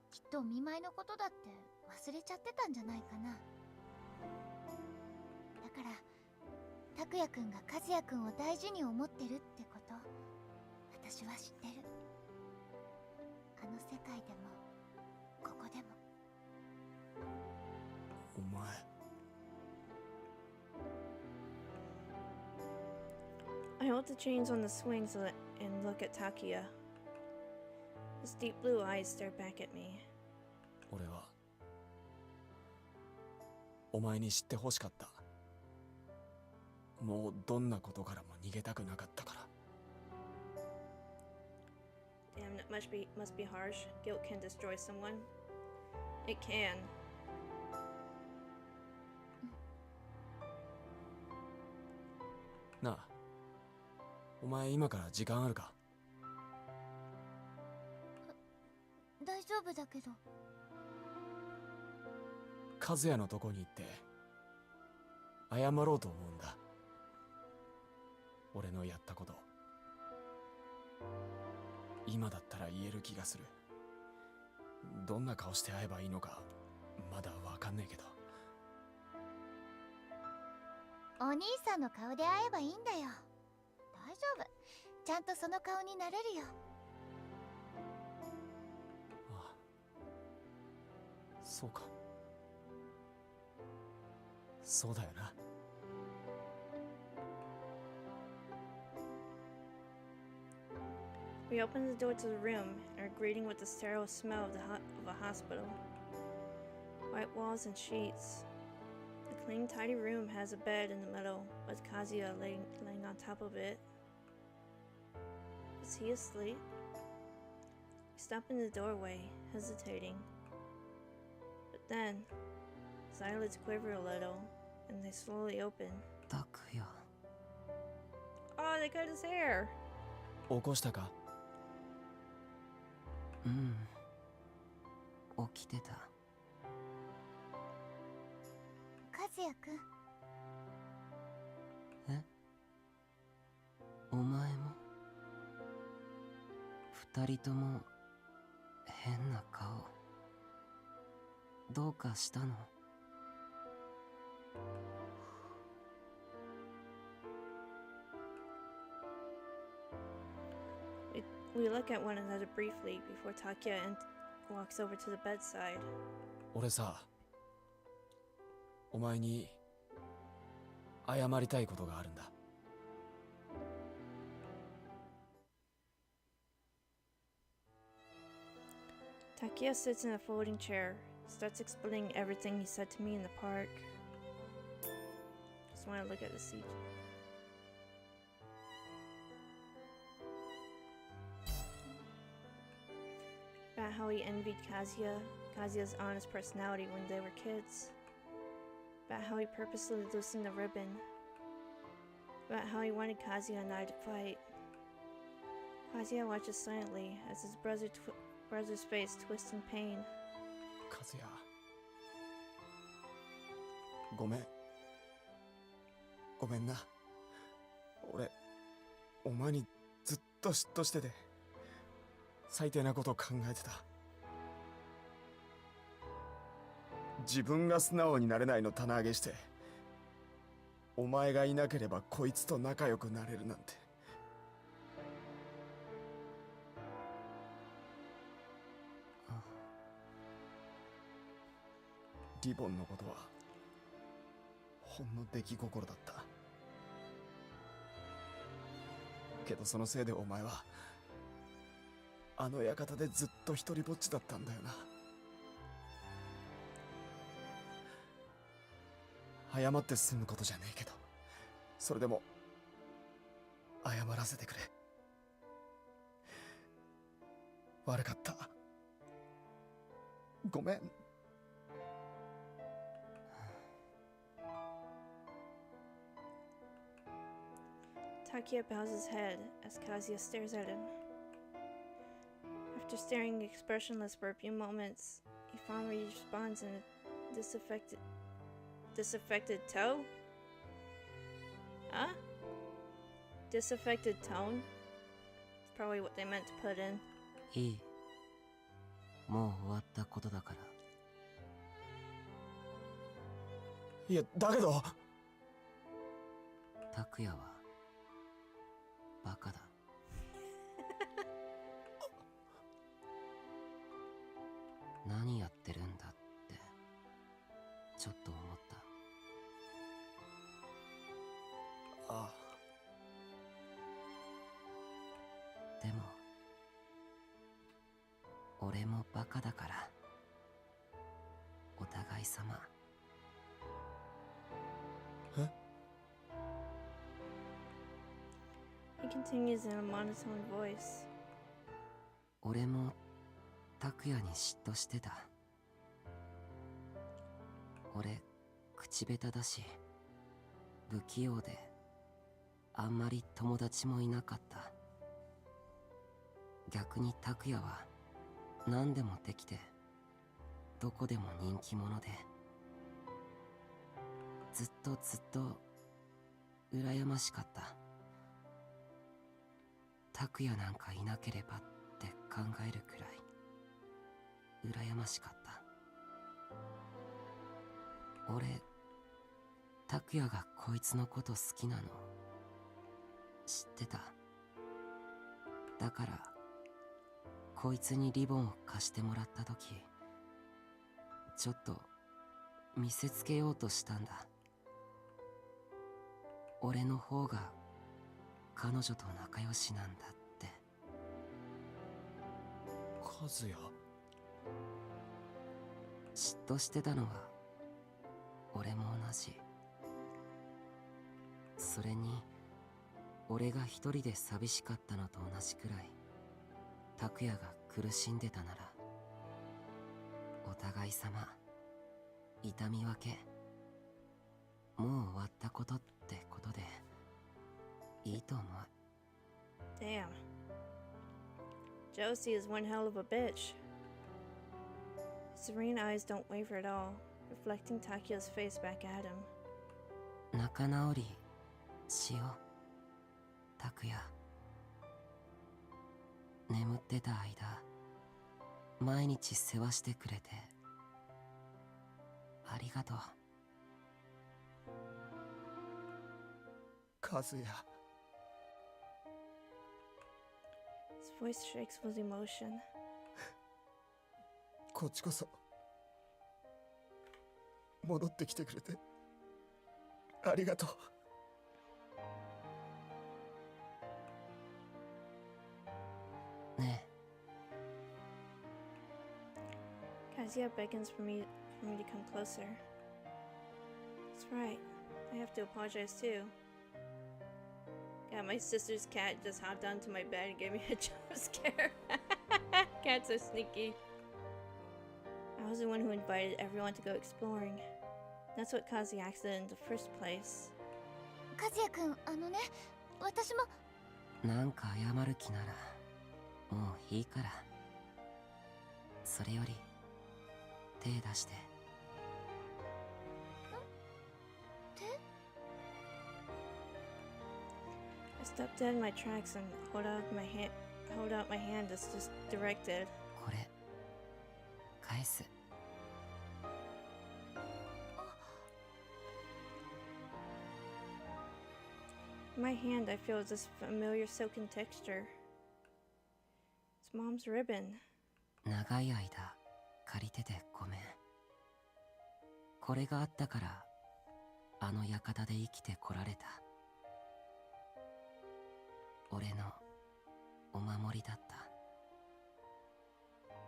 きっとお見舞いのことだって忘れちゃってたんじゃないかな。だから拓也くんが和也くんを大事に思ってるってこと私は知ってる。あの世界でもここでも。お前。I hold the chains on the swings and look at Takia. His deep blue eyes stare back at me. 俺はお前に知ってほしかった。もうどんなことからも逃げたくなかったから。 Damn, that must be harsh. Guilt can destroy someone. It can. なあ、お前今から時間あるか？大丈夫だけど。和也のとこに行って謝ろうと思うんだ。俺のやったこと今だったら言える気がする。どんな顔して会えばいいのかまだわかんねえけど。お兄さんの顔で会えばいいんだよ。大丈夫、ちゃんとその顔になれるよ。ああ、そうか。そうだよな。We open the door to the room and are greeted with the sterile smell of a hospital. White walls and sheets. The clean, tidy room has a bed in the middle, with Kazuya laying on top of it. Is he asleep? We stop in the doorway, hesitating. But then, his eyelids quiver a little, and they slowly open. 拓也。 Oh, they cut his hair! 起こしたか？うん。起きてた。和也くん。え？お前も？二人とも変な顔。どうかしたの？ We look at one another briefly before Takia walks over to the bedside. 俺さ、お前に謝りたいことがあるんだ。Takia sits in a folding chair, starts explaining everything he said to me in the park. Just want to look at the seat. About how he envied Kazuya's honest personality when they were kids. About how he purposely loosened the ribbon. About how he wanted Kazuya and I to fight. Kazuya watches silently as his brother's face twists in pain. カズヤ、ごめん。ごめんな。俺、お前にずっと嫉妬してて、最低なことを考えてた。自分が素直になれないの棚上げして、お前がいなければこいつと仲良くなれるなんて。リボンのことはほんの出来心だった。けどそのせいでお前はあの館でずっと一人ぼっちだったんだよな。謝って済むことじゃねえけど、それでも謝らせてくれ。悪かった。ごめん。Takia bows his head as Kazuya stares at him. After staring expressionless for a few moments, he finally responds in a disaffected tone? Huh? Disaffected tone? It's probably what they meant to put in. いい。もう終わったことだから。いや、だけど拓也はバカだ。何やってるんだってちょっと思った。ああ。でも俺もバカだからお互い様。え？ He continues in a monotone voice. 俺も拓也に嫉妬してた。俺口下手だし不器用であんまり友達もいなかった。逆に拓也は何でもできてどこでも人気者でずっと羨ましかった。拓也なんかいなければって考えるくらい羨ましかった。俺拓也がこいつのこと好きなの知ってた。だからこいつにリボンを貸してもらった時ちょっと見せつけようとしたんだ。俺の方が彼女と仲良しなんだって。和也。嫉妬してたのは俺も同じ。それに俺が一人で寂しかったのと同じくらい拓也が苦しんでたならお互い様痛み分けもう終わったことってことでいいと思う。 Damn. Josie is one hell of a bitch. His serene eyes don't waver at all, reflecting Takia's face back at him. 仲直りしよう拓也。眠ってた間毎日世話してくれてありがとう。和也。His voice shakes with emotion. こっちこそ戻ってきてくれてありがとう。ねえ。Kazuya beckons for me to come closer. That's right. I have to apologize too. Yeah, my sister's cat just hopped onto my bed and gave me a jump scare. Cats are sneaky. I was the one who invited everyone to go exploring. That's what caused the accident in the first place. 和也くん、私も。なんか謝る気ならもういいから。それより手出して。手？ I stopped dead in my tracks and hold out my hand as just directed. これ返す。In my hand, I feel this familiar silken texture. It's Mom's ribbon. 長い間借りててごめん。これがあったからあの館で生きてこられた。俺のお守りだった。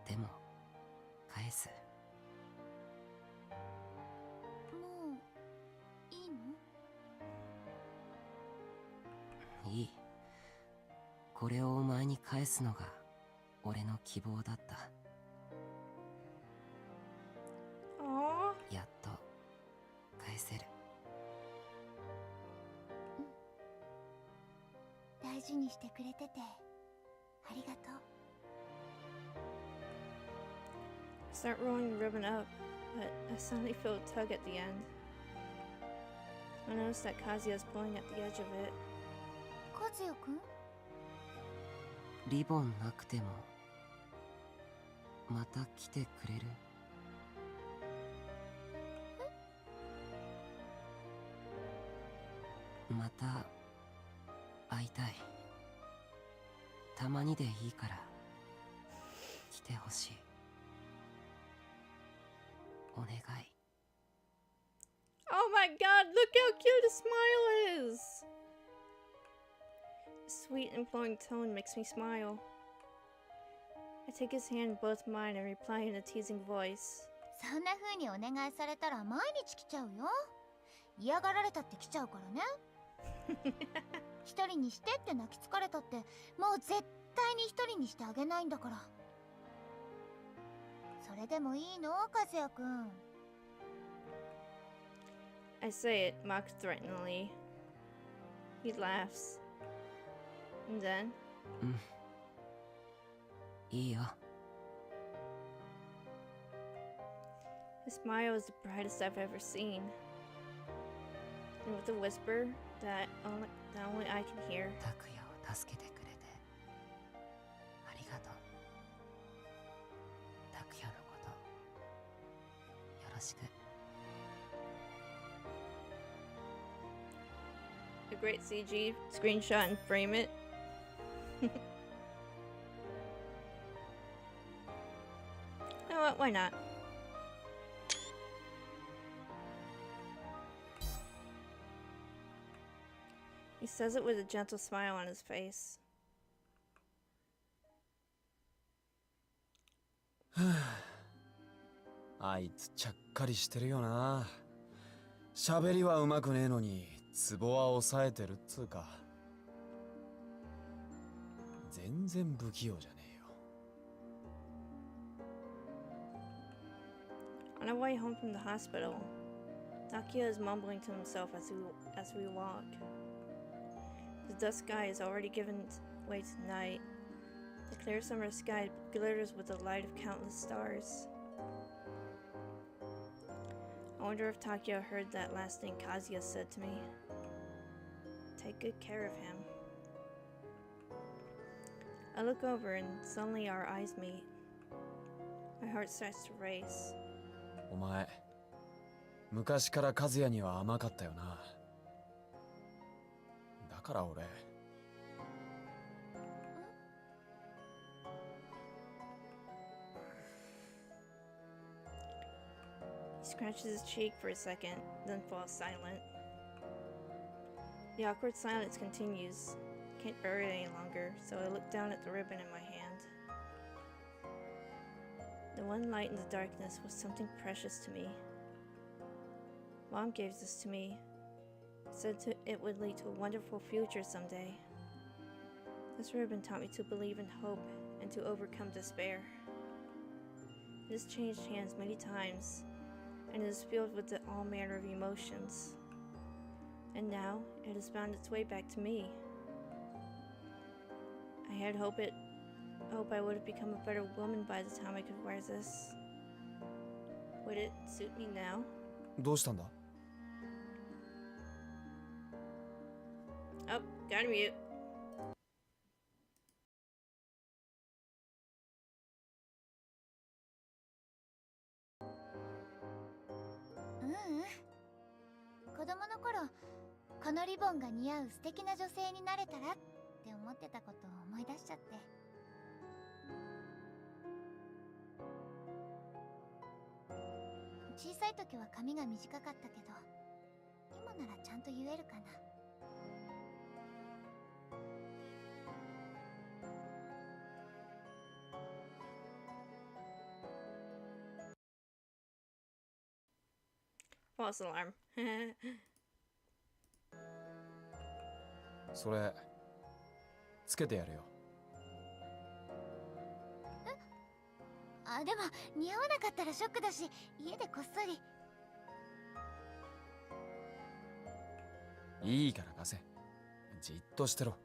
でも返す。もういいの？いい。これをお前に返すのが俺の希望だった。やっと返せる。大事にしてくれててありがとう。I start rolling the ribbon up, but I suddenly feel a tug at the end. I notice that Kazuya is pulling at the edge of it. 和也くん？リボンなくてもまた来てくれる？また会いたい。たまにでいいから来てほしい。お願い。Oh my god, look how cute his smile is! The sweet, imploring tone makes me smile. I take his hand in both mine and reply in a teasing voice. そんな風にお願いされたら毎日来ちゃうよ。嫌がられたって来ちゃうからね。一人にしてって泣きつかれたってもう絶対に一人にしてあげないんだから。それでもいいの、和也くん。I say it, mock threateningly. He laughs. And then, うん。いいよ。his smile is the brightest I've ever seen. And with a whisper that only I can hear, 拓也を助けてくれてありがとう。拓也のことよろしく。a great CG screenshot and frame it. You know what? Why not? He says it with a gentle smile on his face. あいつちゃっかりしてるよな。喋りはうまくねえのにツボは抑えてるっつうか。全然不器用じゃねえよ。 On our way home from the hospital, Takia is mumbling to himself as we walk. The dusk sky has already given way to night. The clear summer sky glitters with the light of countless stars. I wonder if Takia heard that last thing Kazuya said to me. Take good care of him. I look over and suddenly our eyes meet. My heart starts to race. お前、昔から和也には甘かったよな。だから俺。scratches his cheek for a second, then falls silent. The awkward silence continues. Can't bear it any longer, so I look down at the ribbon in my hand. The one light in the darkness was something precious to me. Mom gave this to me. Said it would lead to a wonderful future someday. This ribbon taught me to believe in hope and to overcome despair. It has changed hands many times, and it is filled with all manner of emotions. And now it has found its way back to me. I had hope I would have become a better woman by the time I could wear this. Would it suit me now? どうしたんだ? Oh, gotta mute. Mm. 子供の頃、このリボンが似合う素敵な女性になれたらって思ってたことを思い出しちゃって。小さい時は髪が短かったけど、今ならちゃんと言えるかな。False alarm. それつけてやるよ。あ、でも似合わなかったらショックだし、家でこっそり。いいから貸せ。じっとしてろ。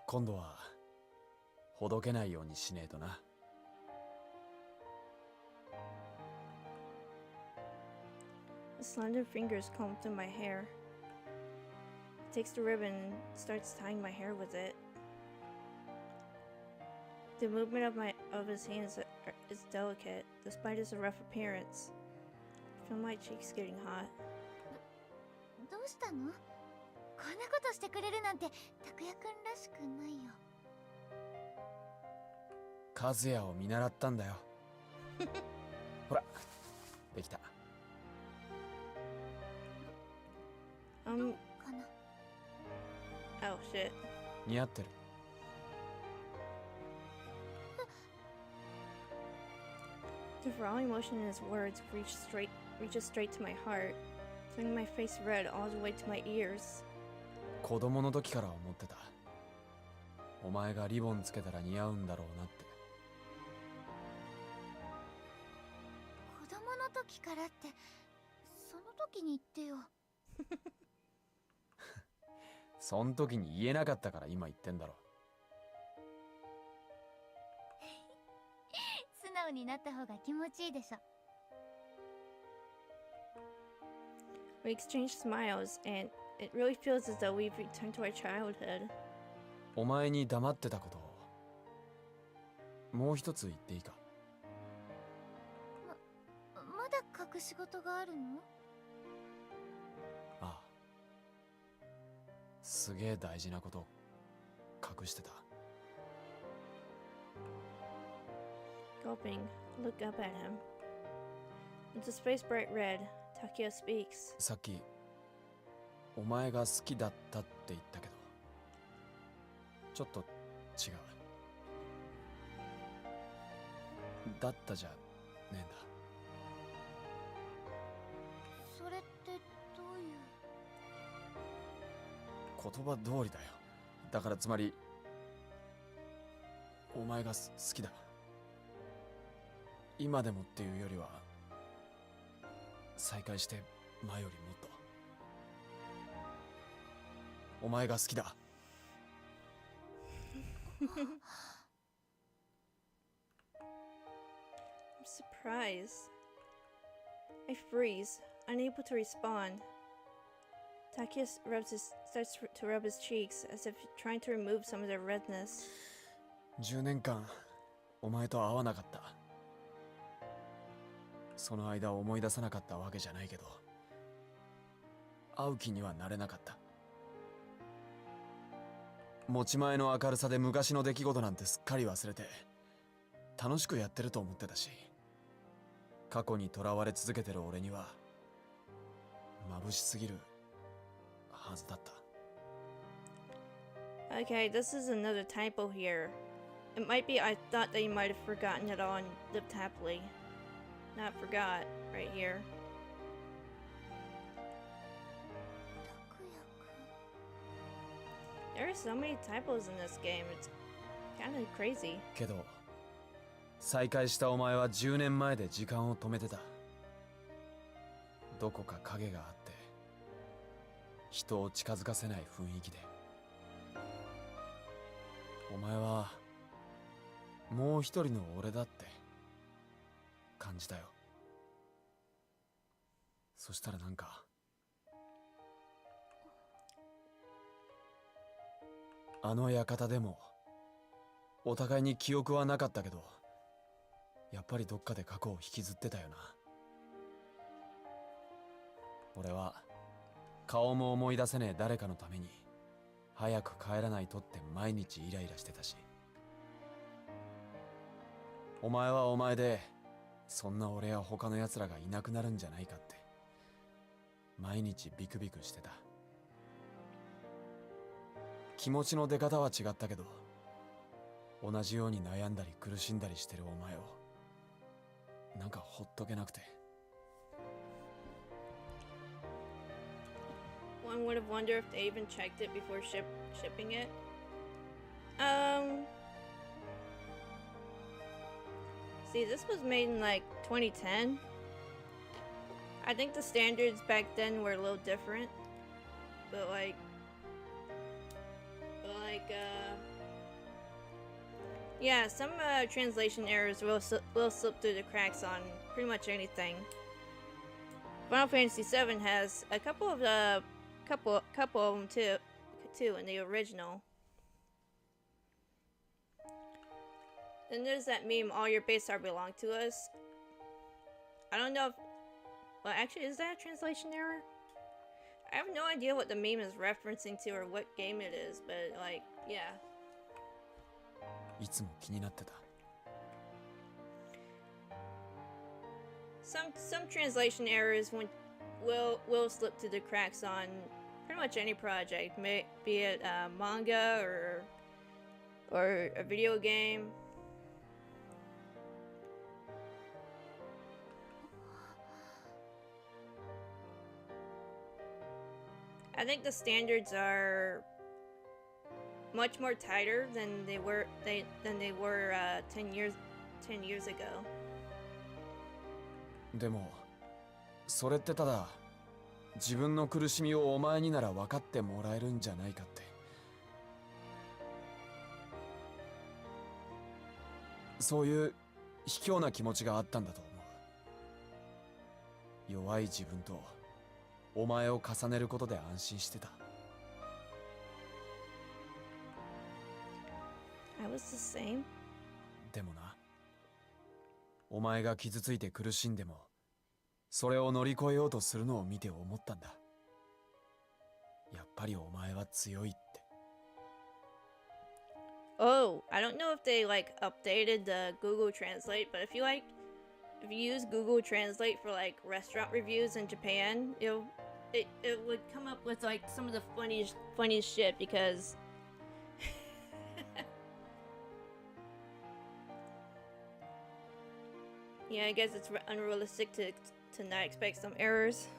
今度はほどけないようにしねえとな。The slender fingers comb through my hair. He takes the ribbon and starts tying my hair with it. The movement of his hands is delicate, despite his rough appearance. I feel my cheeks getting hot. どうしたの？こんなことしてくれるなんて拓也くんらしくないよ。和也を見習ったんだよ。ほら、できた。かな。Oh shit. 似合ってる。The raw emotion in his words reaches straight to my heart, turning my face red all the way to my ears. 子供の時から思ってた。お前がリボンつけたら似合うんだろうなって。子供の時からって、その時に言ってよ。そん時に言えなかったから今言ってんだろ。素直になった方が気持ちいいでしょ。We exchange smiles, and it really feels as though we've returned to our childhood. お前に黙ってたことをもう一つ言っていいか。まだ隠し事があるの？ああ、すげえ大事なこと隠してた。Gulping, I look up at him. With his face bright red, Takuya speaks. さっきお前が好きだったって言ったけど、ちょっと違う。だったじゃねえんだ。それってどういう？言葉通りだよ。だからつまりお前が好きだ。今でもっていうよりは再会して前よりもっとお前が好きだ。I'm surprised. I freeze, unable to respond. Takuya starts to rub his cheeks as if trying to remove some of their redness. 10年間お前と会わなかった。その間思い出さなかったわけじゃないけど、会う気にはなれなかった。持ち前の明るさで昔の出来事なんてすっかり忘れて楽しくやってると思ってたし、過去にとらわれ続けてる俺には眩しすぎるはずだった。 Okay, this is another typo here. It might be I thought that you might have forgotten it all and lived happily. Not forgot, right here. There are so many typos in this game, it's kind of crazy. けど再会したお前は10年前で時間を止めてた。どこか影があって人を近づかせない雰囲気で。お前はもう一人の俺だって感じたよ。そしたらなんかあの館でもお互いに記憶はなかったけど、やっぱりどっかで過去を引きずってたよな。俺は顔も思い出せねえ誰かのために早く帰らないとって毎日イライラしてたし、お前はお前でそんな俺や他の奴らがいなくなるんじゃないかって毎日ビクビクしてた。気持ちの出方は違ったけど、同じように悩んだり苦しんだりしてるお前をなんかほっとけなくて。 One would have wondered if they even checked it before shipping it. See, this was made in like 2010. I think the standards back then were a little different, but yeah, some translation errors will slip through the cracks on pretty much anything. Final Fantasy VII has a couple of them too in the original. Then there's that meme, all your base art belong to us. I don't know if... Well, actually, is that a translation error? I have no idea what the meme is referencing to or what game it is, but, like, yeah. いつも気になってた。 Some translation errors will slip through the cracks on pretty much any project, be it manga or a video game. I think the standards are much more tighter than they were 10 years ago. でもそれってただ自分の苦しみをお前になら分かってもらえるんじゃないかって。そういう卑怯な気持ちがあったんだと思う。弱い自分とお前を重ねることで安心してた。 I was the same. でもな、お前が傷ついて苦しんでもそれを乗り越えようとするのを見て思ったんだ。やっぱりお前は強いって。 Oh, I don't know if they like updated the Google Translate, but if you use Google Translate for like restaurant reviews in Japan, it would come up with like some of the funniest shit because yeah, I guess it's unrealistic to not expect some errors.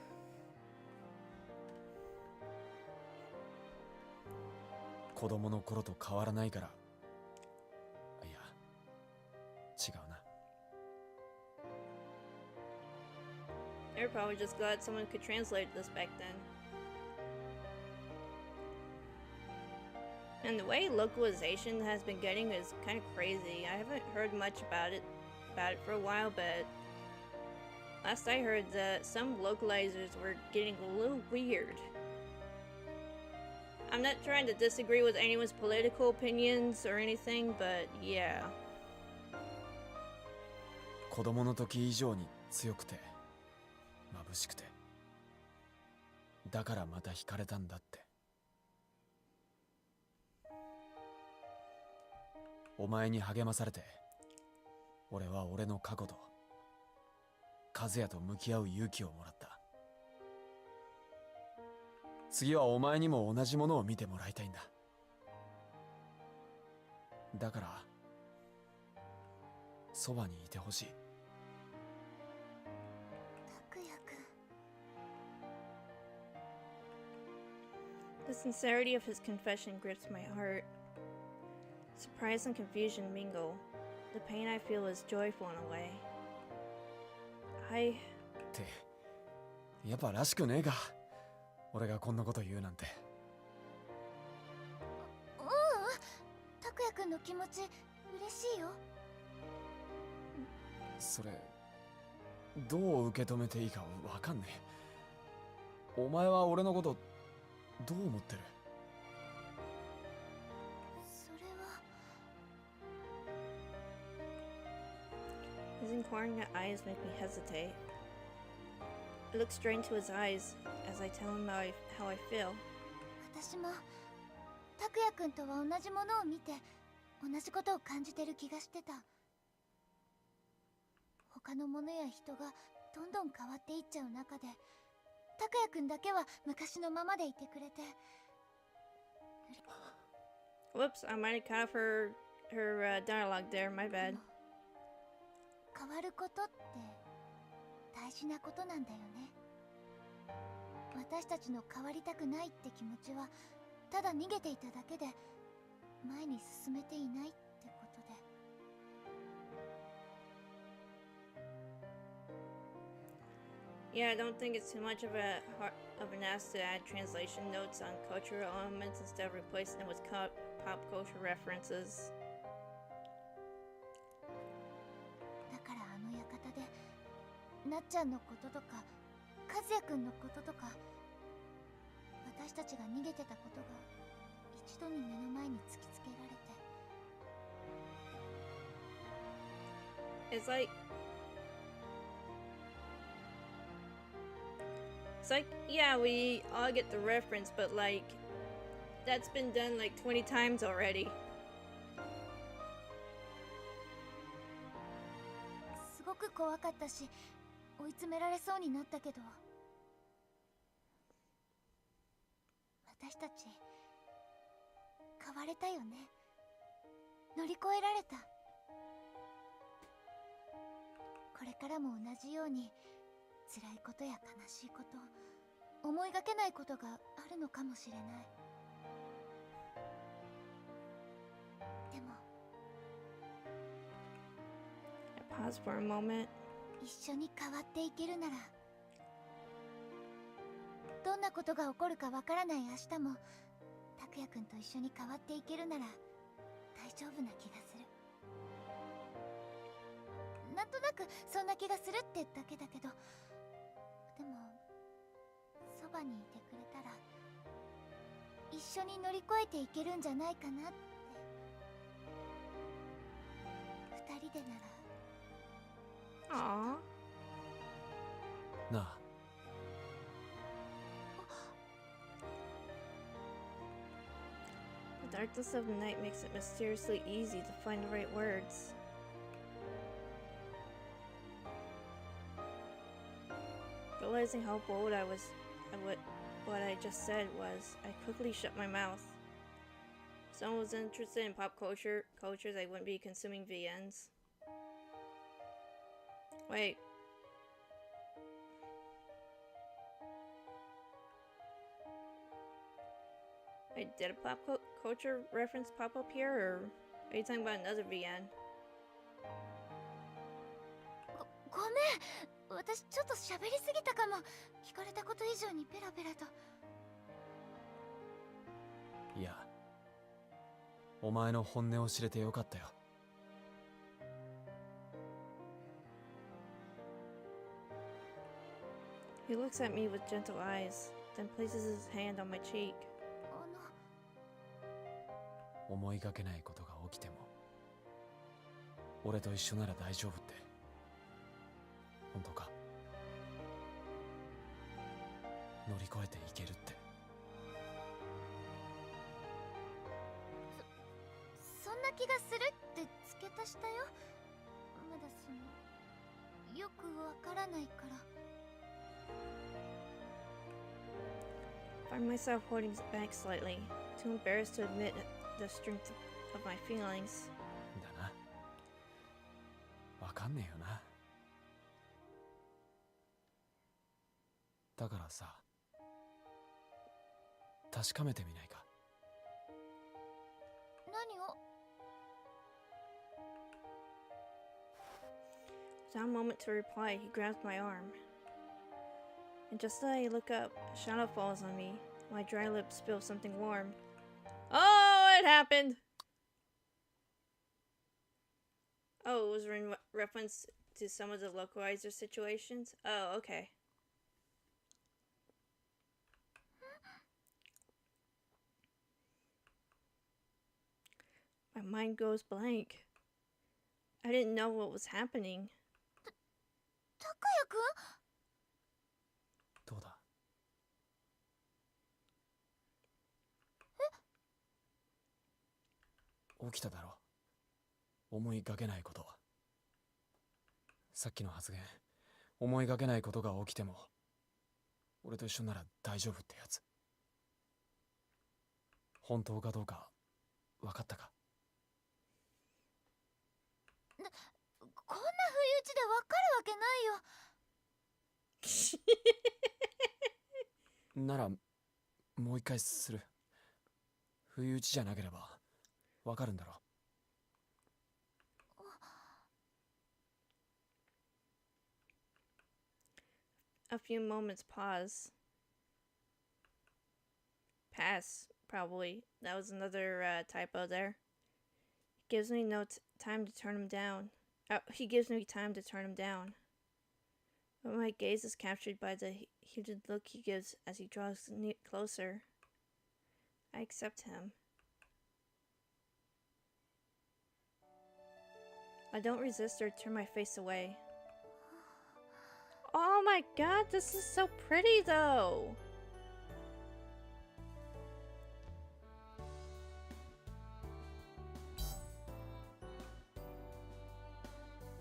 子供の頃と変わらないから。いや、違うな。 They were probably just glad someone could translate this back then. And the way localization has been getting is kind of crazy. I haven't heard much about it for a while, but last I heard that some localizers were getting a little weird. I'm not trying to disagree with anyone's political opinions or anything, but yeah. 子供の時以上に強くて眩しくてだからまた惹かれたんだって。お前に励まされて、俺は俺の過去と和也と向き合う勇気をもらった。次はお前にも同じものを見てもらいたいんだ。だからそばにいてほしい。拓也くん。 The sincerity of his confession grips my heart. Surprise and confusion mingle. The pain I feel is joyful in a way. ってやっぱらしくねえか、俺がこんなこと言うなんて。ううん、拓也くんの気持ち嬉しいよ。それどう受け止めていいかわかんねえ。お前は俺のことどう思ってる？それは。 His inquiring eyes make me hesitate. I look straight into his eyes as I tell him how I feel. 私も拓也くんとは同じものを見て同じことを感じてる気がしてた。他のものや人がどんどん変わっていっちゃう中で拓也くんだけは昔のままでいてくれて。 Whoops, I might have cut off her dialogue there. My bad. 変わることって大事なことなんだよね。私たちの変わりたくないって気持ちはただ逃げていただけで前に進めていないってことで。 Yeah, I don't think it's too much of an ask to add translation notes on cultural elements instead of replacing them with pop culture references. だからあの館でなっちゃんのこととか和也くんのこととか私たちが逃げてたことが一度に目の前に突きつけられて。 It's like, yeah, we all get the reference, but like, that's been done like 20 times already. すごく怖かったし追い詰められそうになったけど私たち変われたよね。乗り越えられた。これからも同じように辛いことや悲しいこと、思いがけないことがあるのかもしれない。でも I pause for a moment. 一緒に変わっていけるなら、どんなことが起こるかわからない明日も拓也くんと一緒に変わっていけるなら大丈夫な気がする。なんとなくそんな気がするってだけだけど、でもそばにいてくれたら一緒に乗り越えていけるんじゃないかなって。二人でなら。 Aww. なあ、 The darkness of the night makes it mysteriously easy to find the right words. Realizing how bold I was at what I just said was, I quickly shut my mouth. If someone was interested in pop cultures, I wouldn't be consuming VNs. Wait. Wait, did a pop culture reference pop up here, or are you talking about another VN? ごめん、私ちょっと喋りすぎたかも。聞かれたこと以上にペラペラと。いや、お前の本音を知れてよかったよ。He looks at me with gentle eyes, then places his hand on my cheek. 思いがけないことが起きても俺と一緒なら大丈夫って本当か？乗り越えていけるって。そんな気がするって付け足したよ。まだよくわからないから。Find myself holding back slightly, too embarrassed to admit the strength of my feelings. だな。わかんねえよな。だからさ、確かめてみないか。何を？ Without a moment to reply, he grabs my arm. And just as I look up, a shadow falls on me. My dry lips spill something warm. Oh, it happened! Oh, it was in reference to some of the localizer situations? Oh, okay. My mind goes blank. I didn't know what was happening. 拓也くん？どうだ？起きただろ。思いがけないこと。さっきの発言、思いがけないことが起きても俺と一緒なら大丈夫ってやつ。本当かどうか分かったか？こんな不意打ちで分かるわけないよ。ならもう一回する。不意打ちじゃなければ分かるんだろ。A few moments pause. Pass, probably. That was another typo there. He gives me no time to turn him down. He gives me time to turn him down. But my gaze is captured by the heated look he gives as he draws closer. I accept him. I don't resist or turn my face away. Oh my god, this is so pretty though!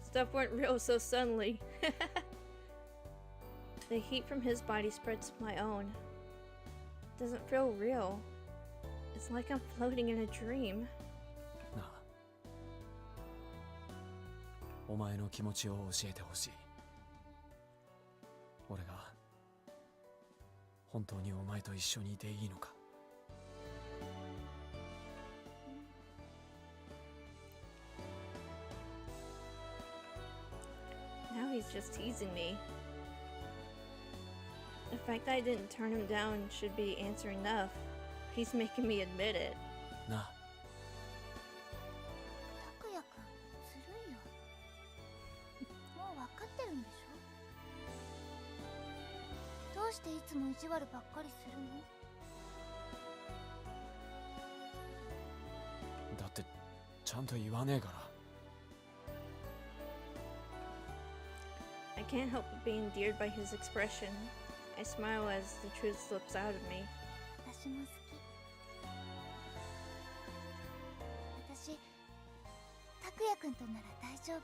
Stuff went real so suddenly. The heat from his body spreads to my own. It doesn't feel real. It's like I'm floating in a dream. なあ、お前の気持ちを教えてほしい。俺が本当にお前と一緒にいていいのか。Now he's just teasing me. The fact that I didn't turn him down should be answer enough. He's making me admit it. なあ。拓也くん、ずるいよ。もう分かってるんでしょ？どうしていつも意地悪ばっかりするの？だってちゃんと言わねえから。I can't help but be endeared by his expression. I smile as the truth slips out of me. 私も好き。私、拓也くんとなら大丈夫。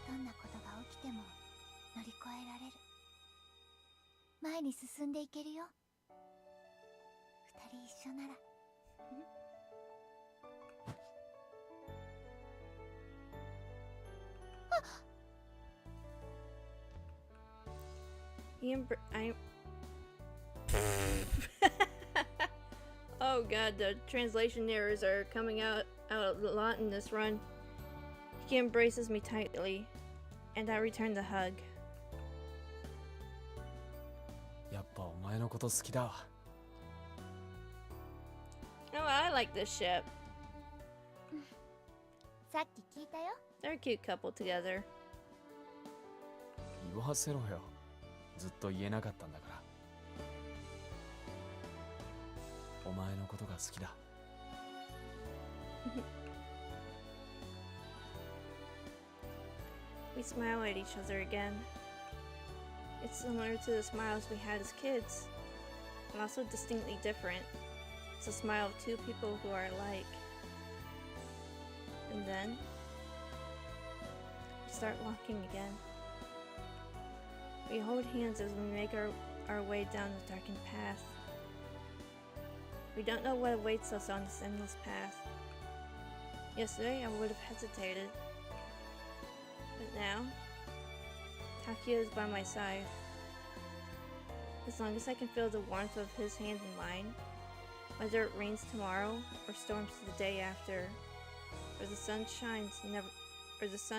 どんなことが起きても乗り越えられる。前に進んでいけるよ。二人一緒なら。Oh god, the translation errors are coming out a lot in this run. He embraces me tightly, and I return the hug. やっぱお前のこと好きだわ。Oh, I like this ship. さっき聞いたよ。They're a cute couple together. 言わせろよ。ずっと言えなかったんだから。お前のことが好きだ。We smile at each other again. It's similar to the smiles we had as kids, but also distinctly different. It's a smile of two people who are alike. And then we start walking again. We hold hands as we make our way down the darkened path. We don't know what awaits us on this endless path. Yesterday I would have hesitated, but now Takuya is by my side. As long as I can feel the warmth of his hand in mine, whether it rains tomorrow or storms the day after, or the sun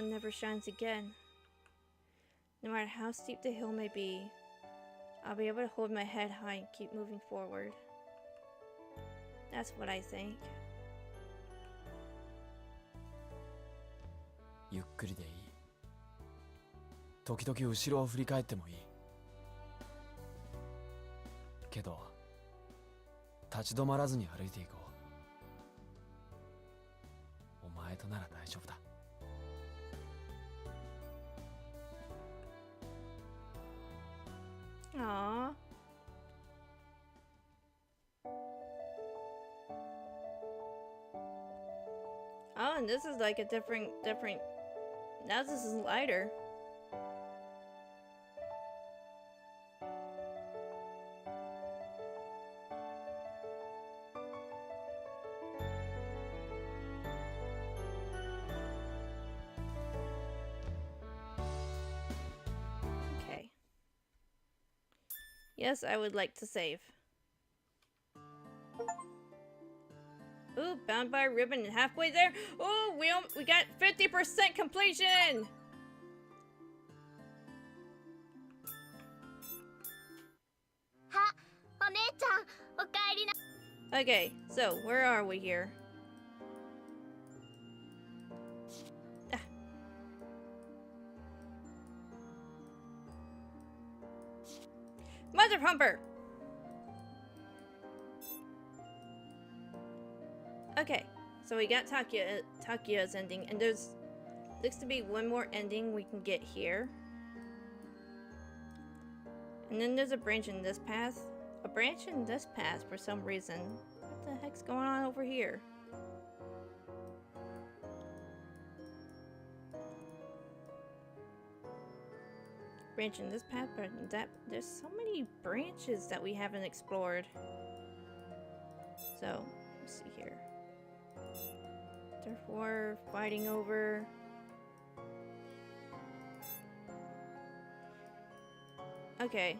never shines again. No matter how steep the hill may be, I'll be able to hold my head high and keep moving forward. That's what I think. ゆっくりでいい。時々後ろを振り返ってもいい。けど立ち止まらずに歩いていこう。お前となら大丈夫だ。Aww. Oh, and this is like a different. Now this is lighter. Okay. Yes, I would like to save. Ooh, bound by a ribbon and halfway there. Oh, we got 50% completion. Okay, so where are we here? Ah. Mother Humper. Okay, so we got Takuya's ending, and there's looks to be one more ending we can get here. And then there's a branch in this path. A branch in this path for some reason. What the heck's going on over here? Branch in this path, but there's so many branches that we haven't explored. So, let's see here. Therefore, fighting over. Okay.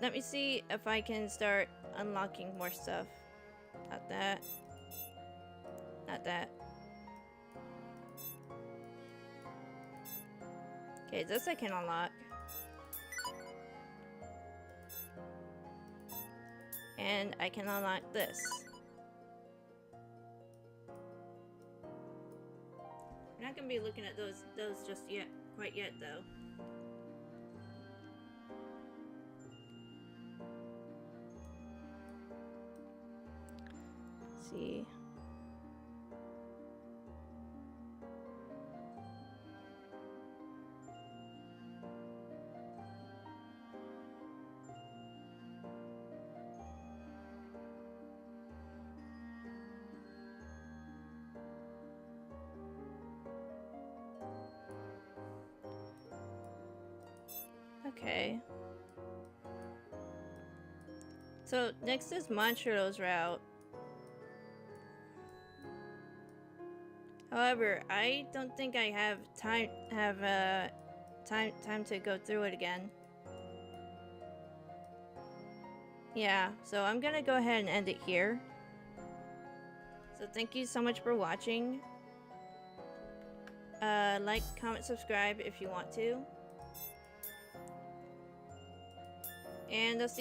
Let me see if I can start unlocking more stuff. Not that. Not that. Okay, this I can unlock. And I can unlock this. We're not gonna be looking at those just yet, quite yet though. Let's see. Okay. So next is Montro's route. However, I don't think I have time to go through it again. Yeah, so I'm gonna go ahead and end it here. So thank you so much for watching. Like, comment, subscribe if you want to. And I'll see you